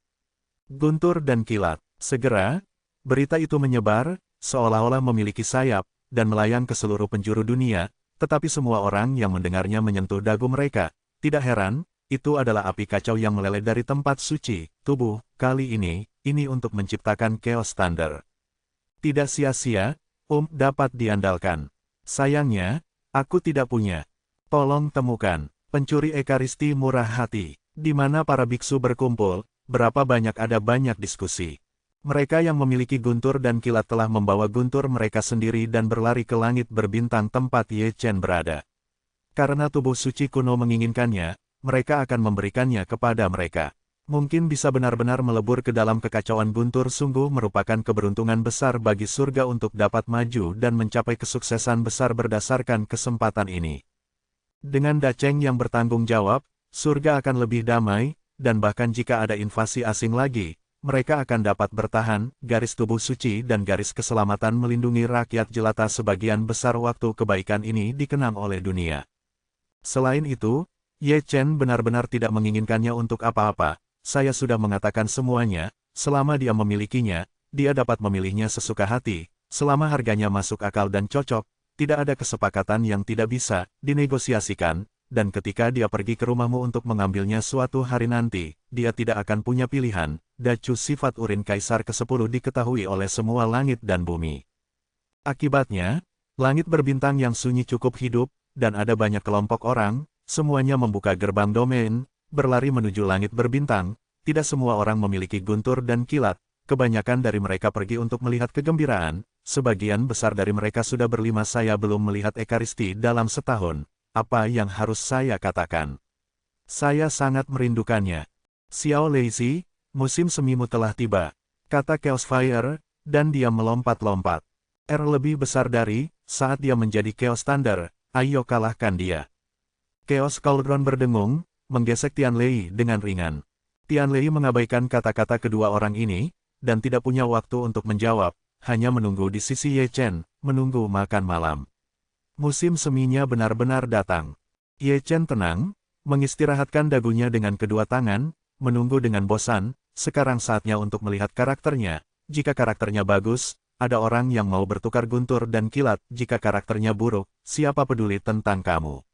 Guntur dan kilat. Segera, berita itu menyebar, seolah-olah memiliki sayap, dan melayang ke seluruh penjuru dunia, tetapi semua orang yang mendengarnya menyentuh dagu mereka. Tidak heran, itu adalah api kacau yang meleleh dari tempat suci, tubuh. Kali ini untuk menciptakan Chaos Thunder. Tidak sia-sia, dapat diandalkan. Sayangnya, aku tidak punya. Tolong temukan, pencuri Ekaristi murah hati. Di mana para biksu berkumpul, berapa banyak ada banyak diskusi. Mereka yang memiliki guntur dan kilat telah membawa guntur mereka sendiri dan berlari ke langit berbintang tempat Ye Chen berada. Karena tubuh suci kuno menginginkannya, mereka akan memberikannya kepada mereka. Mungkin bisa benar-benar melebur ke dalam kekacauan guntur. Sungguh merupakan keberuntungan besar bagi surga untuk dapat maju dan mencapai kesuksesan besar berdasarkan kesempatan ini. Dengan Dacheng yang bertanggung jawab, surga akan lebih damai, dan bahkan jika ada invasi asing lagi, mereka akan dapat bertahan. Garis tubuh suci dan garis keselamatan melindungi rakyat jelata. Sebagian besar waktu kebaikan ini dikenang oleh dunia. Selain itu, Ye Chen benar-benar tidak menginginkannya untuk apa-apa. Saya sudah mengatakan semuanya, selama dia memilikinya, dia dapat memilihnya sesuka hati, selama harganya masuk akal dan cocok, tidak ada kesepakatan yang tidak bisa dinegosiasikan, dan ketika dia pergi ke rumahmu untuk mengambilnya suatu hari nanti, dia tidak akan punya pilihan. Dacu sifat urin Kaisar ke-10 diketahui oleh semua langit dan bumi. Akibatnya, langit berbintang yang sunyi cukup hidup, dan ada banyak kelompok orang, semuanya membuka gerbang domain, berlari menuju langit berbintang. Tidak semua orang memiliki guntur dan kilat, kebanyakan dari mereka pergi untuk melihat kegembiraan, sebagian besar dari mereka sudah berlima. Saya belum melihat Ekaristi dalam setahun. Apa yang harus saya katakan? Saya sangat merindukannya. Xiao Lazy, musim semimu telah tiba, kata Chaos Fire, dan dia melompat-lompat. Lebih besar dari, saat dia menjadi Chaos Thunder, ayo kalahkan dia. Chaos Cauldron berdengung, menggesek Tianlei dengan ringan. Tianlei mengabaikan kata-kata kedua orang ini, dan tidak punya waktu untuk menjawab, hanya menunggu di sisi Ye Chen, menunggu makan malam. Musim seminya benar-benar datang. Ye Chen tenang, mengistirahatkan dagunya dengan kedua tangan, menunggu dengan bosan. Sekarang saatnya untuk melihat karakternya. Jika karakternya bagus, ada orang yang mau bertukar guntur dan kilat. Jika karakternya buruk, siapa peduli tentang kamu?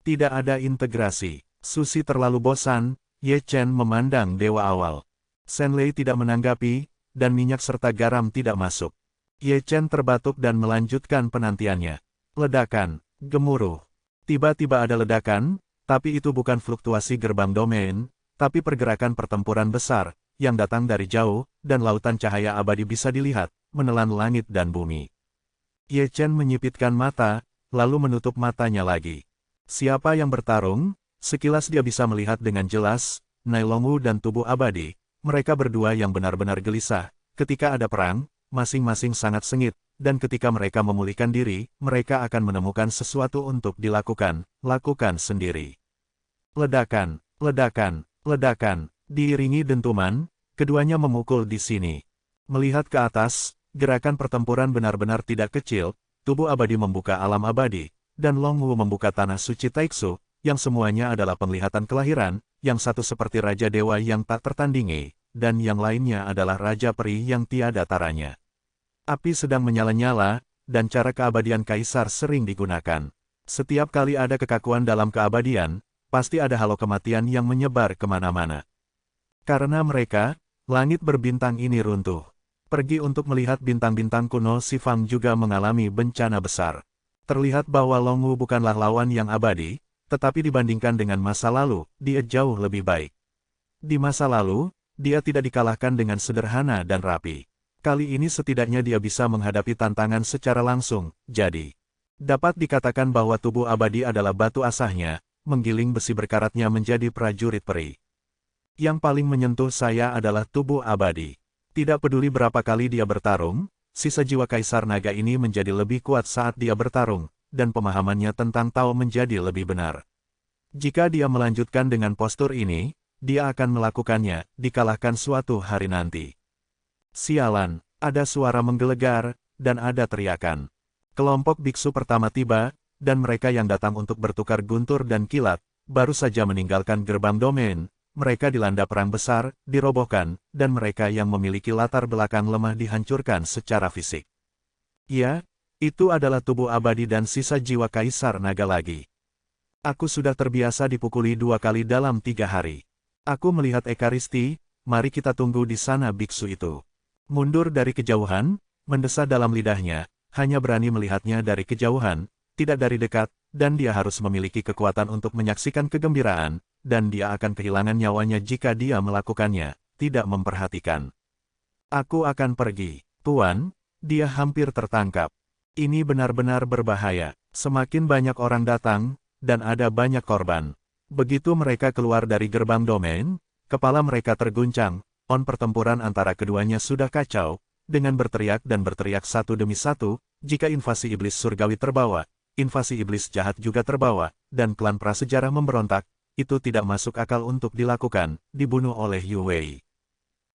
Tidak ada integrasi. Susi terlalu bosan. Ye Chen memandang dewa awal. Shenlei tidak menanggapi, dan minyak serta garam tidak masuk. Ye Chen terbatuk dan melanjutkan penantiannya. Ledakan, gemuruh. Tiba-tiba ada ledakan, tapi itu bukan fluktuasi gerbang domain, tapi pergerakan pertempuran besar, yang datang dari jauh, dan lautan cahaya abadi bisa dilihat, menelan langit dan bumi. Ye Chen menyipitkan mata, lalu menutup matanya lagi. Siapa yang bertarung? Sekilas dia bisa melihat dengan jelas, Nailongu dan tubuh abadi, mereka berdua yang benar-benar gelisah. Ketika ada perang, masing-masing sangat sengit, dan ketika mereka memulihkan diri, mereka akan menemukan sesuatu untuk dilakukan, lakukan sendiri. Ledakan, ledakan, ledakan, diiringi dentuman, keduanya memukul di sini. Melihat ke atas, gerakan pertempuran benar-benar tidak kecil, tubuh abadi membuka alam abadi, dan Longwu membuka tanah suci Taixu, yang semuanya adalah penglihatan kelahiran, yang satu seperti Raja Dewa yang tak tertandingi, dan yang lainnya adalah Raja Peri yang tiada taranya. Api sedang menyala-nyala, dan cara keabadian Kaisar sering digunakan. Setiap kali ada kekakuan dalam keabadian, pasti ada halo kematian yang menyebar kemana-mana. Karena mereka, langit berbintang ini runtuh. Pergi untuk melihat bintang-bintang kuno. Si Fang juga mengalami bencana besar. Terlihat bahwa Longwu bukanlah lawan yang abadi, tetapi dibandingkan dengan masa lalu, dia jauh lebih baik. Di masa lalu, dia tidak dikalahkan dengan sederhana dan rapi. Kali ini setidaknya dia bisa menghadapi tantangan secara langsung, jadi dapat dikatakan bahwa tubuh abadi adalah batu asahnya, menggiling besi berkaratnya menjadi prajurit peri. Yang paling menyentuh saya adalah tubuh abadi. Tidak peduli berapa kali dia bertarung, sisa jiwa Kaisar Naga ini menjadi lebih kuat saat dia bertarung, dan pemahamannya tentang Tao menjadi lebih benar. Jika dia melanjutkan dengan postur ini, dia akan melakukannya, dikalahkan suatu hari nanti. Sialan, ada suara menggelegar, dan ada teriakan. Kelompok biksu pertama tiba, dan mereka yang datang untuk bertukar guntur dan kilat, baru saja meninggalkan gerbang domain. Mereka dilanda perang besar, dirobohkan, dan mereka yang memiliki latar belakang lemah dihancurkan secara fisik. Ya, itu adalah tubuh abadi dan sisa jiwa Kaisar Naga lagi. Aku sudah terbiasa dipukuli 2 kali dalam 3 hari. Aku melihat Ekaristi, mari kita tunggu di sana biksu itu. Mundur dari kejauhan, mendesah dalam lidahnya, hanya berani melihatnya dari kejauhan, tidak dari dekat, dan dia harus memiliki kekuatan untuk menyaksikan kegembiraan, dan dia akan kehilangan nyawanya jika dia melakukannya, tidak memperhatikan. Aku akan pergi, Tuan, dia hampir tertangkap. Ini benar-benar berbahaya, semakin banyak orang datang, dan ada banyak korban. Begitu mereka keluar dari gerbang domain, kepala mereka terguncang, pertempuran antara keduanya sudah kacau, dengan berteriak dan berteriak satu demi satu, jika invasi iblis surgawi terbawa, invasi iblis jahat juga terbawa, dan klan prasejarah memberontak, itu tidak masuk akal untuk dilakukan, dibunuh oleh Yu Wei.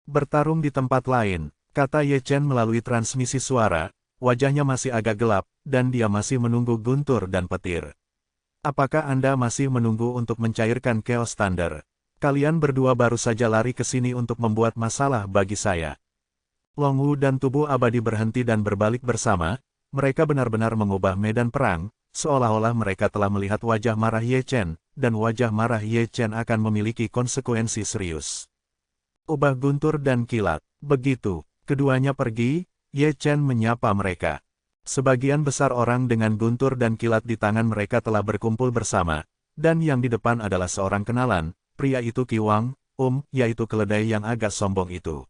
Bertarung di tempat lain, kata Ye Chen melalui transmisi suara, wajahnya masih agak gelap, dan dia masih menunggu guntur dan petir. Apakah Anda masih menunggu untuk mencairkan Chaos Thunder? Kalian berdua baru saja lari ke sini untuk membuat masalah bagi saya. Long Wu dan tubuh abadi berhenti dan berbalik bersama, mereka benar-benar mengubah medan perang, seolah-olah mereka telah melihat wajah marah Ye Chen, dan wajah marah Ye Chen akan memiliki konsekuensi serius. Ubah guntur dan kilat. Begitu, keduanya pergi, Ye Chen menyapa mereka. Sebagian besar orang dengan guntur dan kilat di tangan mereka telah berkumpul bersama, dan yang di depan adalah seorang kenalan, pria itu Qi Wang, yaitu keledai yang agak sombong itu.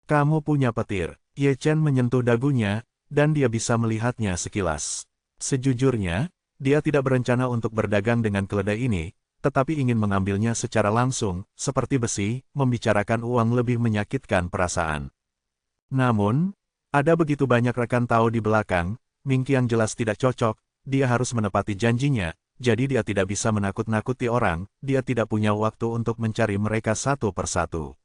Kamu punya petir. Ye Chen menyentuh dagunya, dan dia bisa melihatnya sekilas. Sejujurnya, dia tidak berencana untuk berdagang dengan keledai ini, tetapi ingin mengambilnya secara langsung, seperti besi, membicarakan uang lebih menyakitkan perasaan. Namun, ada begitu banyak rekan Tao di belakang, Ming Qiang jelas tidak cocok, dia harus menepati janjinya, jadi dia tidak bisa menakut-nakuti orang, dia tidak punya waktu untuk mencari mereka satu persatu.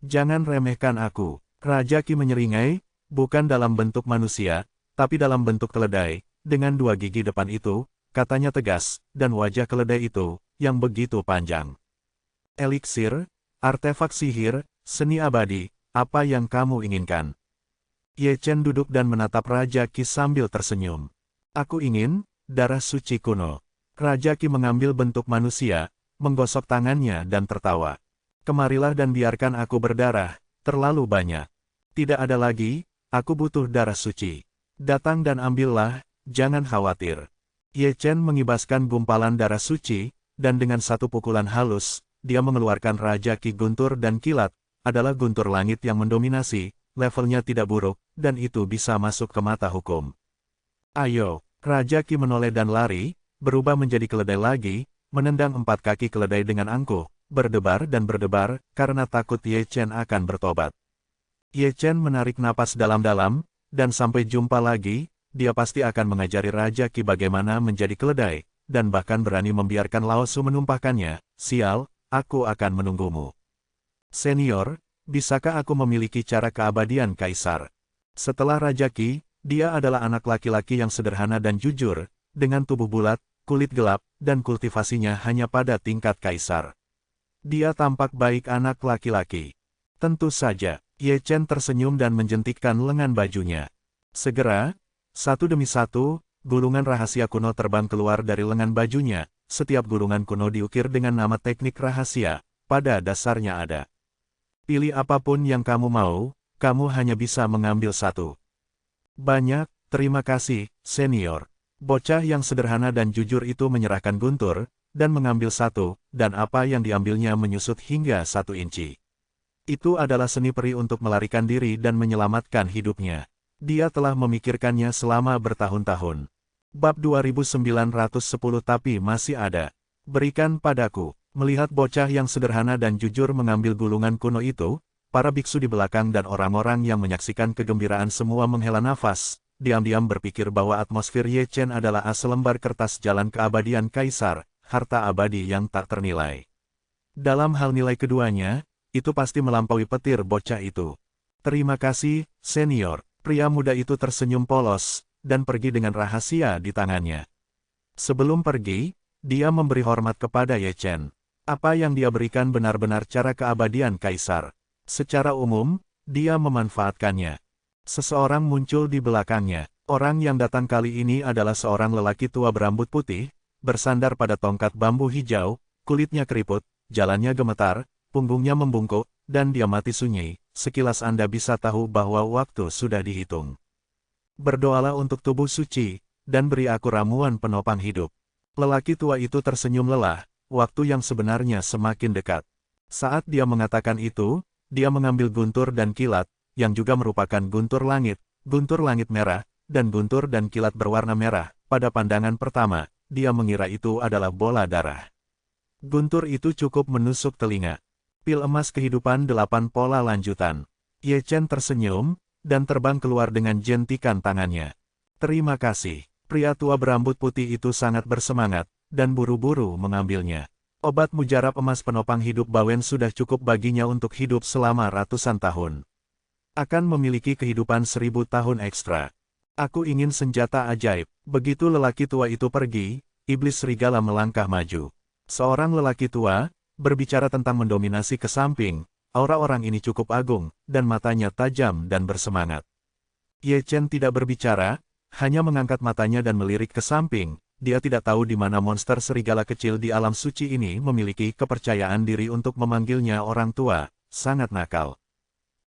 Jangan remehkan aku, Raja Qi menyeringai, bukan dalam bentuk manusia, tapi dalam bentuk keledai, dengan 2 gigi depan itu, katanya tegas, dan wajah keledai itu, yang begitu panjang. Eliksir, artefak sihir, seni abadi, apa yang kamu inginkan? Ye Chen duduk dan menatap Raja Qi sambil tersenyum. Aku ingin, darah suci kuno. Raja Qi mengambil bentuk manusia, menggosok tangannya dan tertawa. Kemarilah dan biarkan aku berdarah, terlalu banyak. Tidak ada lagi, aku butuh darah suci. Datang dan ambillah, jangan khawatir. Ye Chen mengibaskan gumpalan darah suci, dan dengan satu pukulan halus, dia mengeluarkan Raja Qi guntur dan kilat, adalah guntur langit yang mendominasi, levelnya tidak buruk, dan itu bisa masuk ke mata hukum. Ayo, Raja Qi menoleh dan lari, berubah menjadi keledai lagi, menendang 4 kaki keledai dengan angkuh, berdebar dan berdebar, karena takut Ye Chen akan bertobat. Ye Chen menarik napas dalam-dalam, dan sampai jumpa lagi, dia pasti akan mengajari Raja Qi bagaimana menjadi keledai, dan bahkan berani membiarkan Lao Su menumpahkannya. Sial, aku akan menunggumu. Senior, bisakah aku memiliki cara keabadian Kaisar? Setelah Raja Qi, dia adalah anak laki-laki yang sederhana dan jujur, dengan tubuh bulat, kulit gelap, dan kultivasinya hanya pada tingkat Kaisar. Dia tampak baik anak laki-laki. Tentu saja, Ye Chen tersenyum dan menjentikkan lengan bajunya. Segera, satu demi satu, gulungan rahasia kuno terbang keluar dari lengan bajunya. Setiap gulungan kuno diukir dengan nama teknik rahasia, pada dasarnya ada. Pilih apapun yang kamu mau, kamu hanya bisa mengambil satu. Banyak, terima kasih, senior. Bocah yang sederhana dan jujur itu menyerahkan guntur, dan mengambil satu, dan apa yang diambilnya menyusut hingga 1 inci. Itu adalah seni peri untuk melarikan diri dan menyelamatkan hidupnya. Dia telah memikirkannya selama bertahun-tahun. Bab 2910 tapi masih ada. Berikan padaku. Melihat bocah yang sederhana dan jujur mengambil gulungan kuno itu, para biksu di belakang dan orang-orang yang menyaksikan kegembiraan semua menghela nafas, diam-diam berpikir bahwa atmosfer Ye Chen adalah selembar kertas jalan keabadian kaisar, harta abadi yang tak ternilai. Dalam hal nilai keduanya, itu pasti melampaui petir bocah itu. Terima kasih, senior. Pria muda itu tersenyum polos, dan pergi dengan rahasia di tangannya. Sebelum pergi, dia memberi hormat kepada Ye Chen. Apa yang dia berikan benar-benar cara keabadian kaisar. Secara umum, dia memanfaatkannya. Seseorang muncul di belakangnya. Orang yang datang kali ini adalah seorang lelaki tua berambut putih, bersandar pada tongkat bambu hijau, kulitnya keriput, jalannya gemetar, punggungnya membungkuk, dan dia mati sunyi. Sekilas Anda bisa tahu bahwa waktu sudah dihitung. Berdoalah untuk tubuh suci, dan beri aku ramuan penopang hidup. Lelaki tua itu tersenyum lelah, waktu yang sebenarnya semakin dekat. Saat dia mengatakan itu, dia mengambil guntur dan kilat, yang juga merupakan guntur langit merah, dan guntur dan kilat berwarna merah. Pada pandangan pertama, dia mengira itu adalah bola darah. Guntur itu cukup menusuk telinga. Pil emas kehidupan 8 pola lanjutan. Ye Chen tersenyum, dan terbang keluar dengan jentikan tangannya. Terima kasih. Pria tua berambut putih itu sangat bersemangat, dan buru-buru mengambilnya. Obat mujarab emas penopang hidup Bawen sudah cukup baginya untuk hidup selama ratusan tahun. Akan memiliki kehidupan 1000 tahun ekstra. Aku ingin senjata ajaib. Begitu lelaki tua itu pergi, iblis serigala melangkah maju. Seorang lelaki tua, berbicara tentang mendominasi ke samping, aura orang ini cukup agung, dan matanya tajam dan bersemangat. Ye Chen tidak berbicara, hanya mengangkat matanya dan melirik ke samping. Dia tidak tahu di mana monster serigala kecil di alam suci ini memiliki kepercayaan diri untuk memanggilnya orang tua, sangat nakal.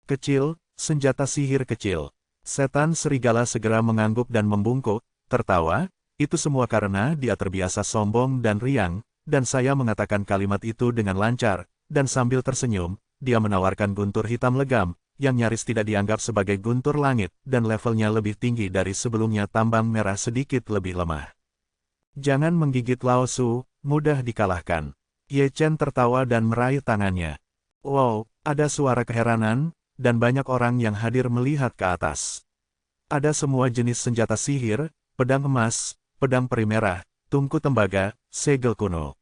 Kecil, senjata sihir kecil. Setan serigala segera mengangguk dan membungkuk, tertawa, itu semua karena dia terbiasa sombong dan riang, dan saya mengatakan kalimat itu dengan lancar, dan sambil tersenyum, dia menawarkan guntur hitam legam, yang nyaris tidak dianggap sebagai guntur langit, dan levelnya lebih tinggi dari sebelumnya tambang merah sedikit lebih lemah. Jangan menggigit Lao Su, mudah dikalahkan. Ye Chen tertawa dan meraih tangannya. Wow, ada suara keheranan, dan banyak orang yang hadir melihat ke atas. Ada semua jenis senjata sihir, pedang emas, pedang peri merah, tungku tembaga, segel kuno.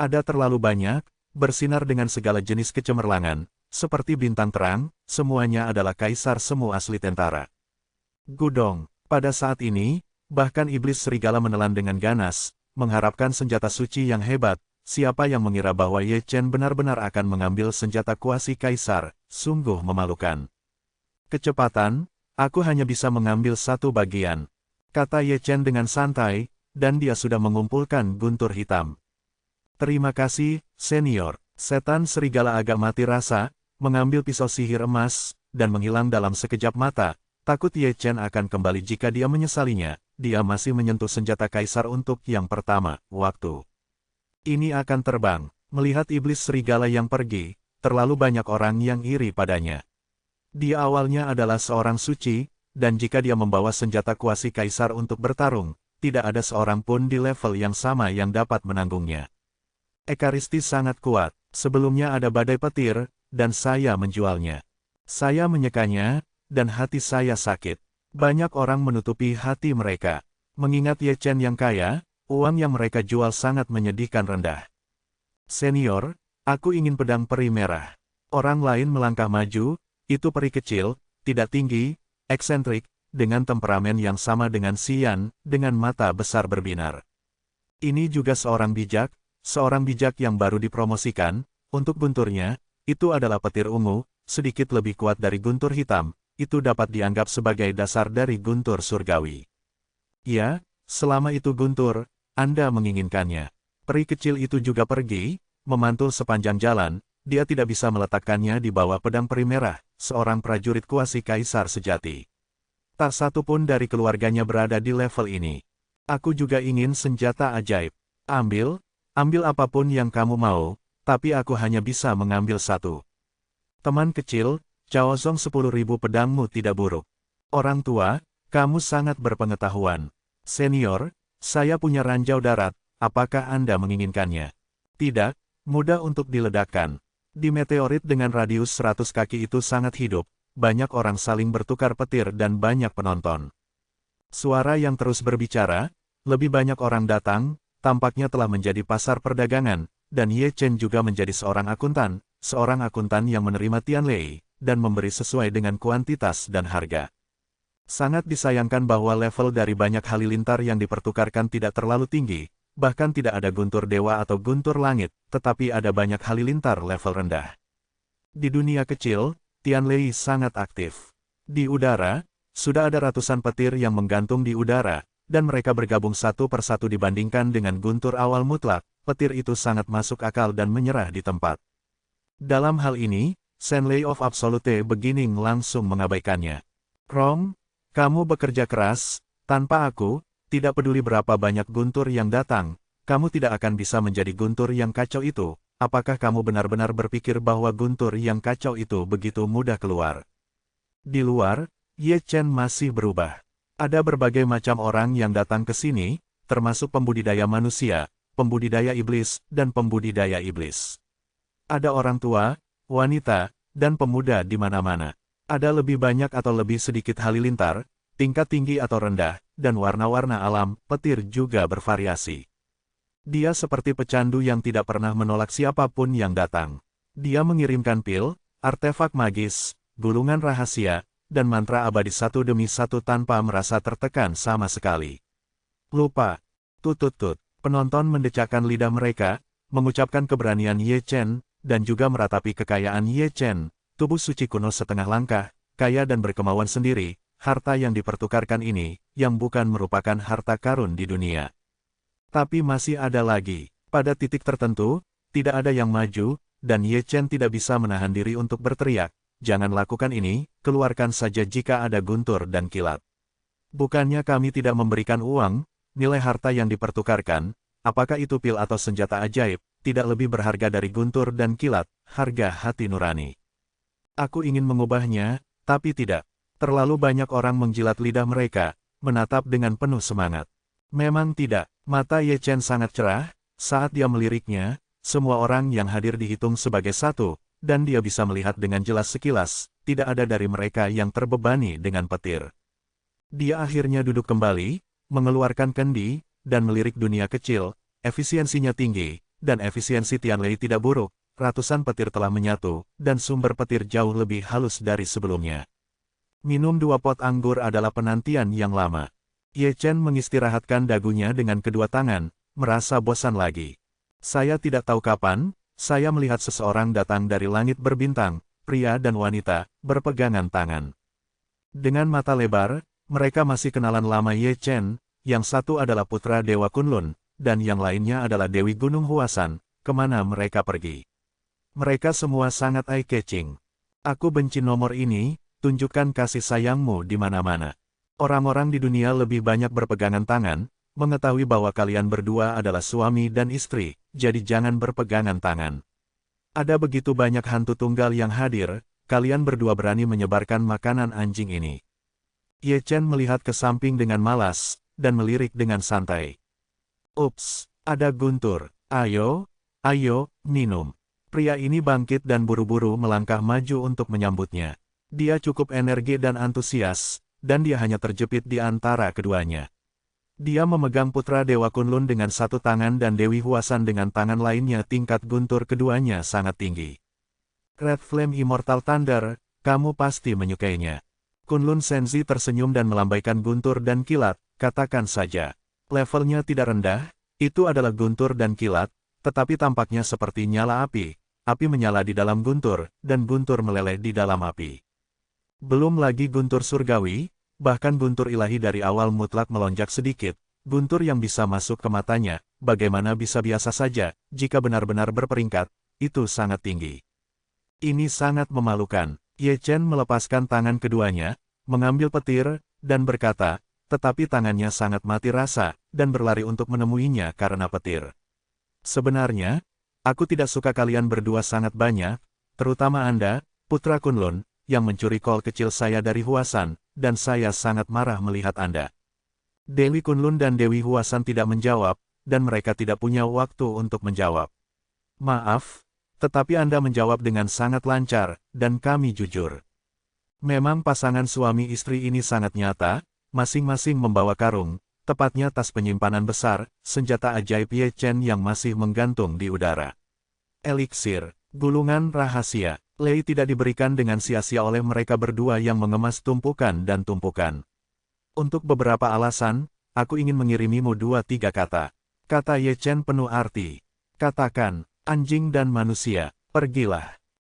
Ada terlalu banyak, bersinar dengan segala jenis kecemerlangan, seperti bintang terang, semuanya adalah kaisar semu asli tentara. Gudong, pada saat ini, bahkan iblis serigala menelan dengan ganas, mengharapkan senjata suci yang hebat. Siapa yang mengira bahwa Ye Chen benar-benar akan mengambil senjata kuasi kaisar, sungguh memalukan. Kecepatan, aku hanya bisa mengambil satu bagian, kata Ye Chen dengan santai, dan dia sudah mengumpulkan guntur hitam. Terima kasih, senior. Setan serigala agak mati rasa, mengambil pisau sihir emas, dan menghilang dalam sekejap mata. Takut Ye Chen akan kembali jika dia menyesalinya, dia masih menyentuh senjata kaisar untuk yang pertama, waktu. Ini akan terbang. Melihat iblis serigala yang pergi, terlalu banyak orang yang iri padanya. Dia awalnya adalah seorang suci, dan jika dia membawa senjata kuasi kaisar untuk bertarung, tidak ada seorang pun di level yang sama yang dapat menanggungnya. Ekaristi sangat kuat, sebelumnya ada badai petir, dan saya menjualnya. Saya menyekanya, dan hati saya sakit. Banyak orang menutupi hati mereka. Mengingat Ye Chen yang kaya, uang yang mereka jual sangat menyedihkan rendah. Senior, aku ingin pedang peri merah. Orang lain melangkah maju, itu peri kecil, tidak tinggi, eksentrik, dengan temperamen yang sama dengan Xian, dengan mata besar berbinar. Ini juga seorang bijak yang baru dipromosikan. Untuk gunturnya, itu adalah petir ungu, sedikit lebih kuat dari guntur hitam, itu dapat dianggap sebagai dasar dari guntur surgawi. Ya, selama itu guntur, Anda menginginkannya. Peri kecil itu juga pergi, memantul sepanjang jalan, dia tidak bisa meletakkannya di bawah pedang peri merah, seorang prajurit kuasi kaisar sejati. Tak satu pun dari keluarganya berada di level ini. Aku juga ingin senjata ajaib. Ambil apapun yang kamu mau, tapi aku hanya bisa mengambil satu. Teman kecil, Chaozong 10.000 pedangmu tidak buruk. Orang tua, kamu sangat berpengetahuan. Senior, saya punya ranjau darat, apakah Anda menginginkannya? Tidak, mudah untuk diledakkan. Di meteorit dengan radius 100 kaki itu sangat hidup. Banyak orang saling bertukar petir dan banyak penonton. Suara yang terus berbicara, lebih banyak orang datang, tampaknya telah menjadi pasar perdagangan, dan Ye Chen juga menjadi seorang akuntan yang menerima Tianlei, dan memberi sesuai dengan kuantitas dan harga. Sangat disayangkan bahwa level dari banyak halilintar yang dipertukarkan tidak terlalu tinggi, bahkan tidak ada guntur dewa atau guntur langit, tetapi ada banyak halilintar level rendah. Di dunia kecil, Tianlei sangat aktif. Di udara, sudah ada ratusan petir yang menggantung di udara, dan mereka bergabung satu persatu dibandingkan dengan guntur awal mutlak, petir itu sangat masuk akal dan menyerah di tempat. Dalam hal ini, Senlei of Absolute Beginning langsung mengabaikannya. Rong, kamu bekerja keras, tanpa aku, tidak peduli berapa banyak guntur yang datang, kamu tidak akan bisa menjadi guntur yang kacau itu. Apakah kamu benar-benar berpikir bahwa guntur yang kacau itu begitu mudah keluar? Di luar, Ye Chen masih berubah. Ada berbagai macam orang yang datang ke sini, termasuk pembudidaya manusia, pembudidaya iblis, dan pembudidaya iblis. Ada orang tua, wanita, dan pemuda di mana-mana. Ada lebih banyak atau lebih sedikit halilintar, tingkat tinggi atau rendah, dan warna-warna alam, petir juga bervariasi. Dia seperti pecandu yang tidak pernah menolak siapapun yang datang. Dia mengirimkan pil, artefak magis, gulungan rahasia, dan mantra abadi satu demi satu tanpa merasa tertekan sama sekali. Lupa. Tut-tut-tut. Penonton mendecakkan lidah mereka, mengucapkan keberanian Ye Chen, dan juga meratapi kekayaan Ye Chen. Tubuh suci kuno setengah langkah, kaya dan berkemauan sendiri, harta yang dipertukarkan ini, yang bukan merupakan harta karun di dunia. Tapi masih ada lagi. Pada titik tertentu, tidak ada yang maju, dan Ye Chen tidak bisa menahan diri untuk berteriak, jangan lakukan ini, keluarkan saja jika ada guntur dan kilat. Bukannya kami tidak memberikan uang, nilai harta yang dipertukarkan, apakah itu pil atau senjata ajaib, tidak lebih berharga dari guntur dan kilat, harga hati nurani. Aku ingin mengubahnya, tapi tidak. Terlalu banyak orang menjilat lidah mereka, menatap dengan penuh semangat. Memang tidak, mata Ye Chen sangat cerah, saat dia meliriknya, semua orang yang hadir dihitung sebagai satu, dan dia bisa melihat dengan jelas sekilas, tidak ada dari mereka yang terbebani dengan petir. Dia akhirnya duduk kembali, mengeluarkan kendi, dan melirik dunia kecil, efisiensinya tinggi, dan efisiensi Tianlei tidak buruk. Ratusan petir telah menyatu, dan sumber petir jauh lebih halus dari sebelumnya. Minum 2 pot anggur adalah penantian yang lama. Ye Chen mengistirahatkan dagunya dengan kedua tangan, merasa bosan lagi. Saya tidak tahu kapan, saya melihat seseorang datang dari langit berbintang, pria dan wanita, berpegangan tangan. Dengan mata lebar, mereka masih kenalan lama Ye Chen, yang satu adalah putra Dewa Kunlun, dan yang lainnya adalah Dewi Gunung Huasan, kemana mereka pergi. Mereka semua sangat eye-catching. Aku benci nomor ini, tunjukkan kasih sayangmu di mana-mana. Orang-orang di dunia lebih banyak berpegangan tangan, mengetahui bahwa kalian berdua adalah suami dan istri, jadi jangan berpegangan tangan. Ada begitu banyak hantu tunggal yang hadir, kalian berdua berani menyebarkan makanan anjing ini. Ye Chen melihat ke samping dengan malas, dan melirik dengan santai. Ups, ada guntur, ayo, minum. Pria ini bangkit dan buru-buru melangkah maju untuk menyambutnya. Dia cukup energi dan antusias, dan dia hanya terjepit di antara keduanya. Dia memegang putra Dewa Kunlun dengan satu tangan dan Dewi Huasan dengan tangan lainnya. Tingkat guntur keduanya sangat tinggi. Red Flame Immortal Thunder, kamu pasti menyukainya. Kunlun Senzi tersenyum dan melambaikan guntur dan kilat, katakan saja. Levelnya tidak rendah, itu adalah guntur dan kilat, tetapi tampaknya seperti nyala api. Api menyala di dalam guntur, dan guntur meleleh di dalam api. Belum lagi guntur surgawi, bahkan guntur ilahi dari awal mutlak melonjak sedikit, guntur yang bisa masuk ke matanya, bagaimana bisa biasa saja, jika benar-benar berperingkat, itu sangat tinggi. Ini sangat memalukan. Ye Chen melepaskan tangan keduanya, mengambil petir, dan berkata, tetapi tangannya sangat mati rasa, dan berlari untuk menemuinya karena petir. Sebenarnya, aku tidak suka kalian berdua sangat banyak, terutama Anda, Putra Kunlun, yang mencuri kol kecil saya dari Huasan, dan saya sangat marah melihat Anda. Dewi Kunlun dan Dewi Huasan tidak menjawab, dan mereka tidak punya waktu untuk menjawab. Maaf, tetapi Anda menjawab dengan sangat lancar, dan kami jujur. Memang pasangan suami istri ini sangat nyata, Masing-masing membawa karung, tepatnya tas penyimpanan besar, senjata ajaib Ye Chen yang masih menggantung di udara. Eliksir, gulungan rahasia. Lei tidak diberikan dengan sia-sia oleh mereka berdua yang mengemas tumpukan dan tumpukan. Untuk beberapa alasan, aku ingin mengirimimu 2-3 kata. Kata Ye Chen penuh arti. Katakan, anjing dan manusia, pergilah.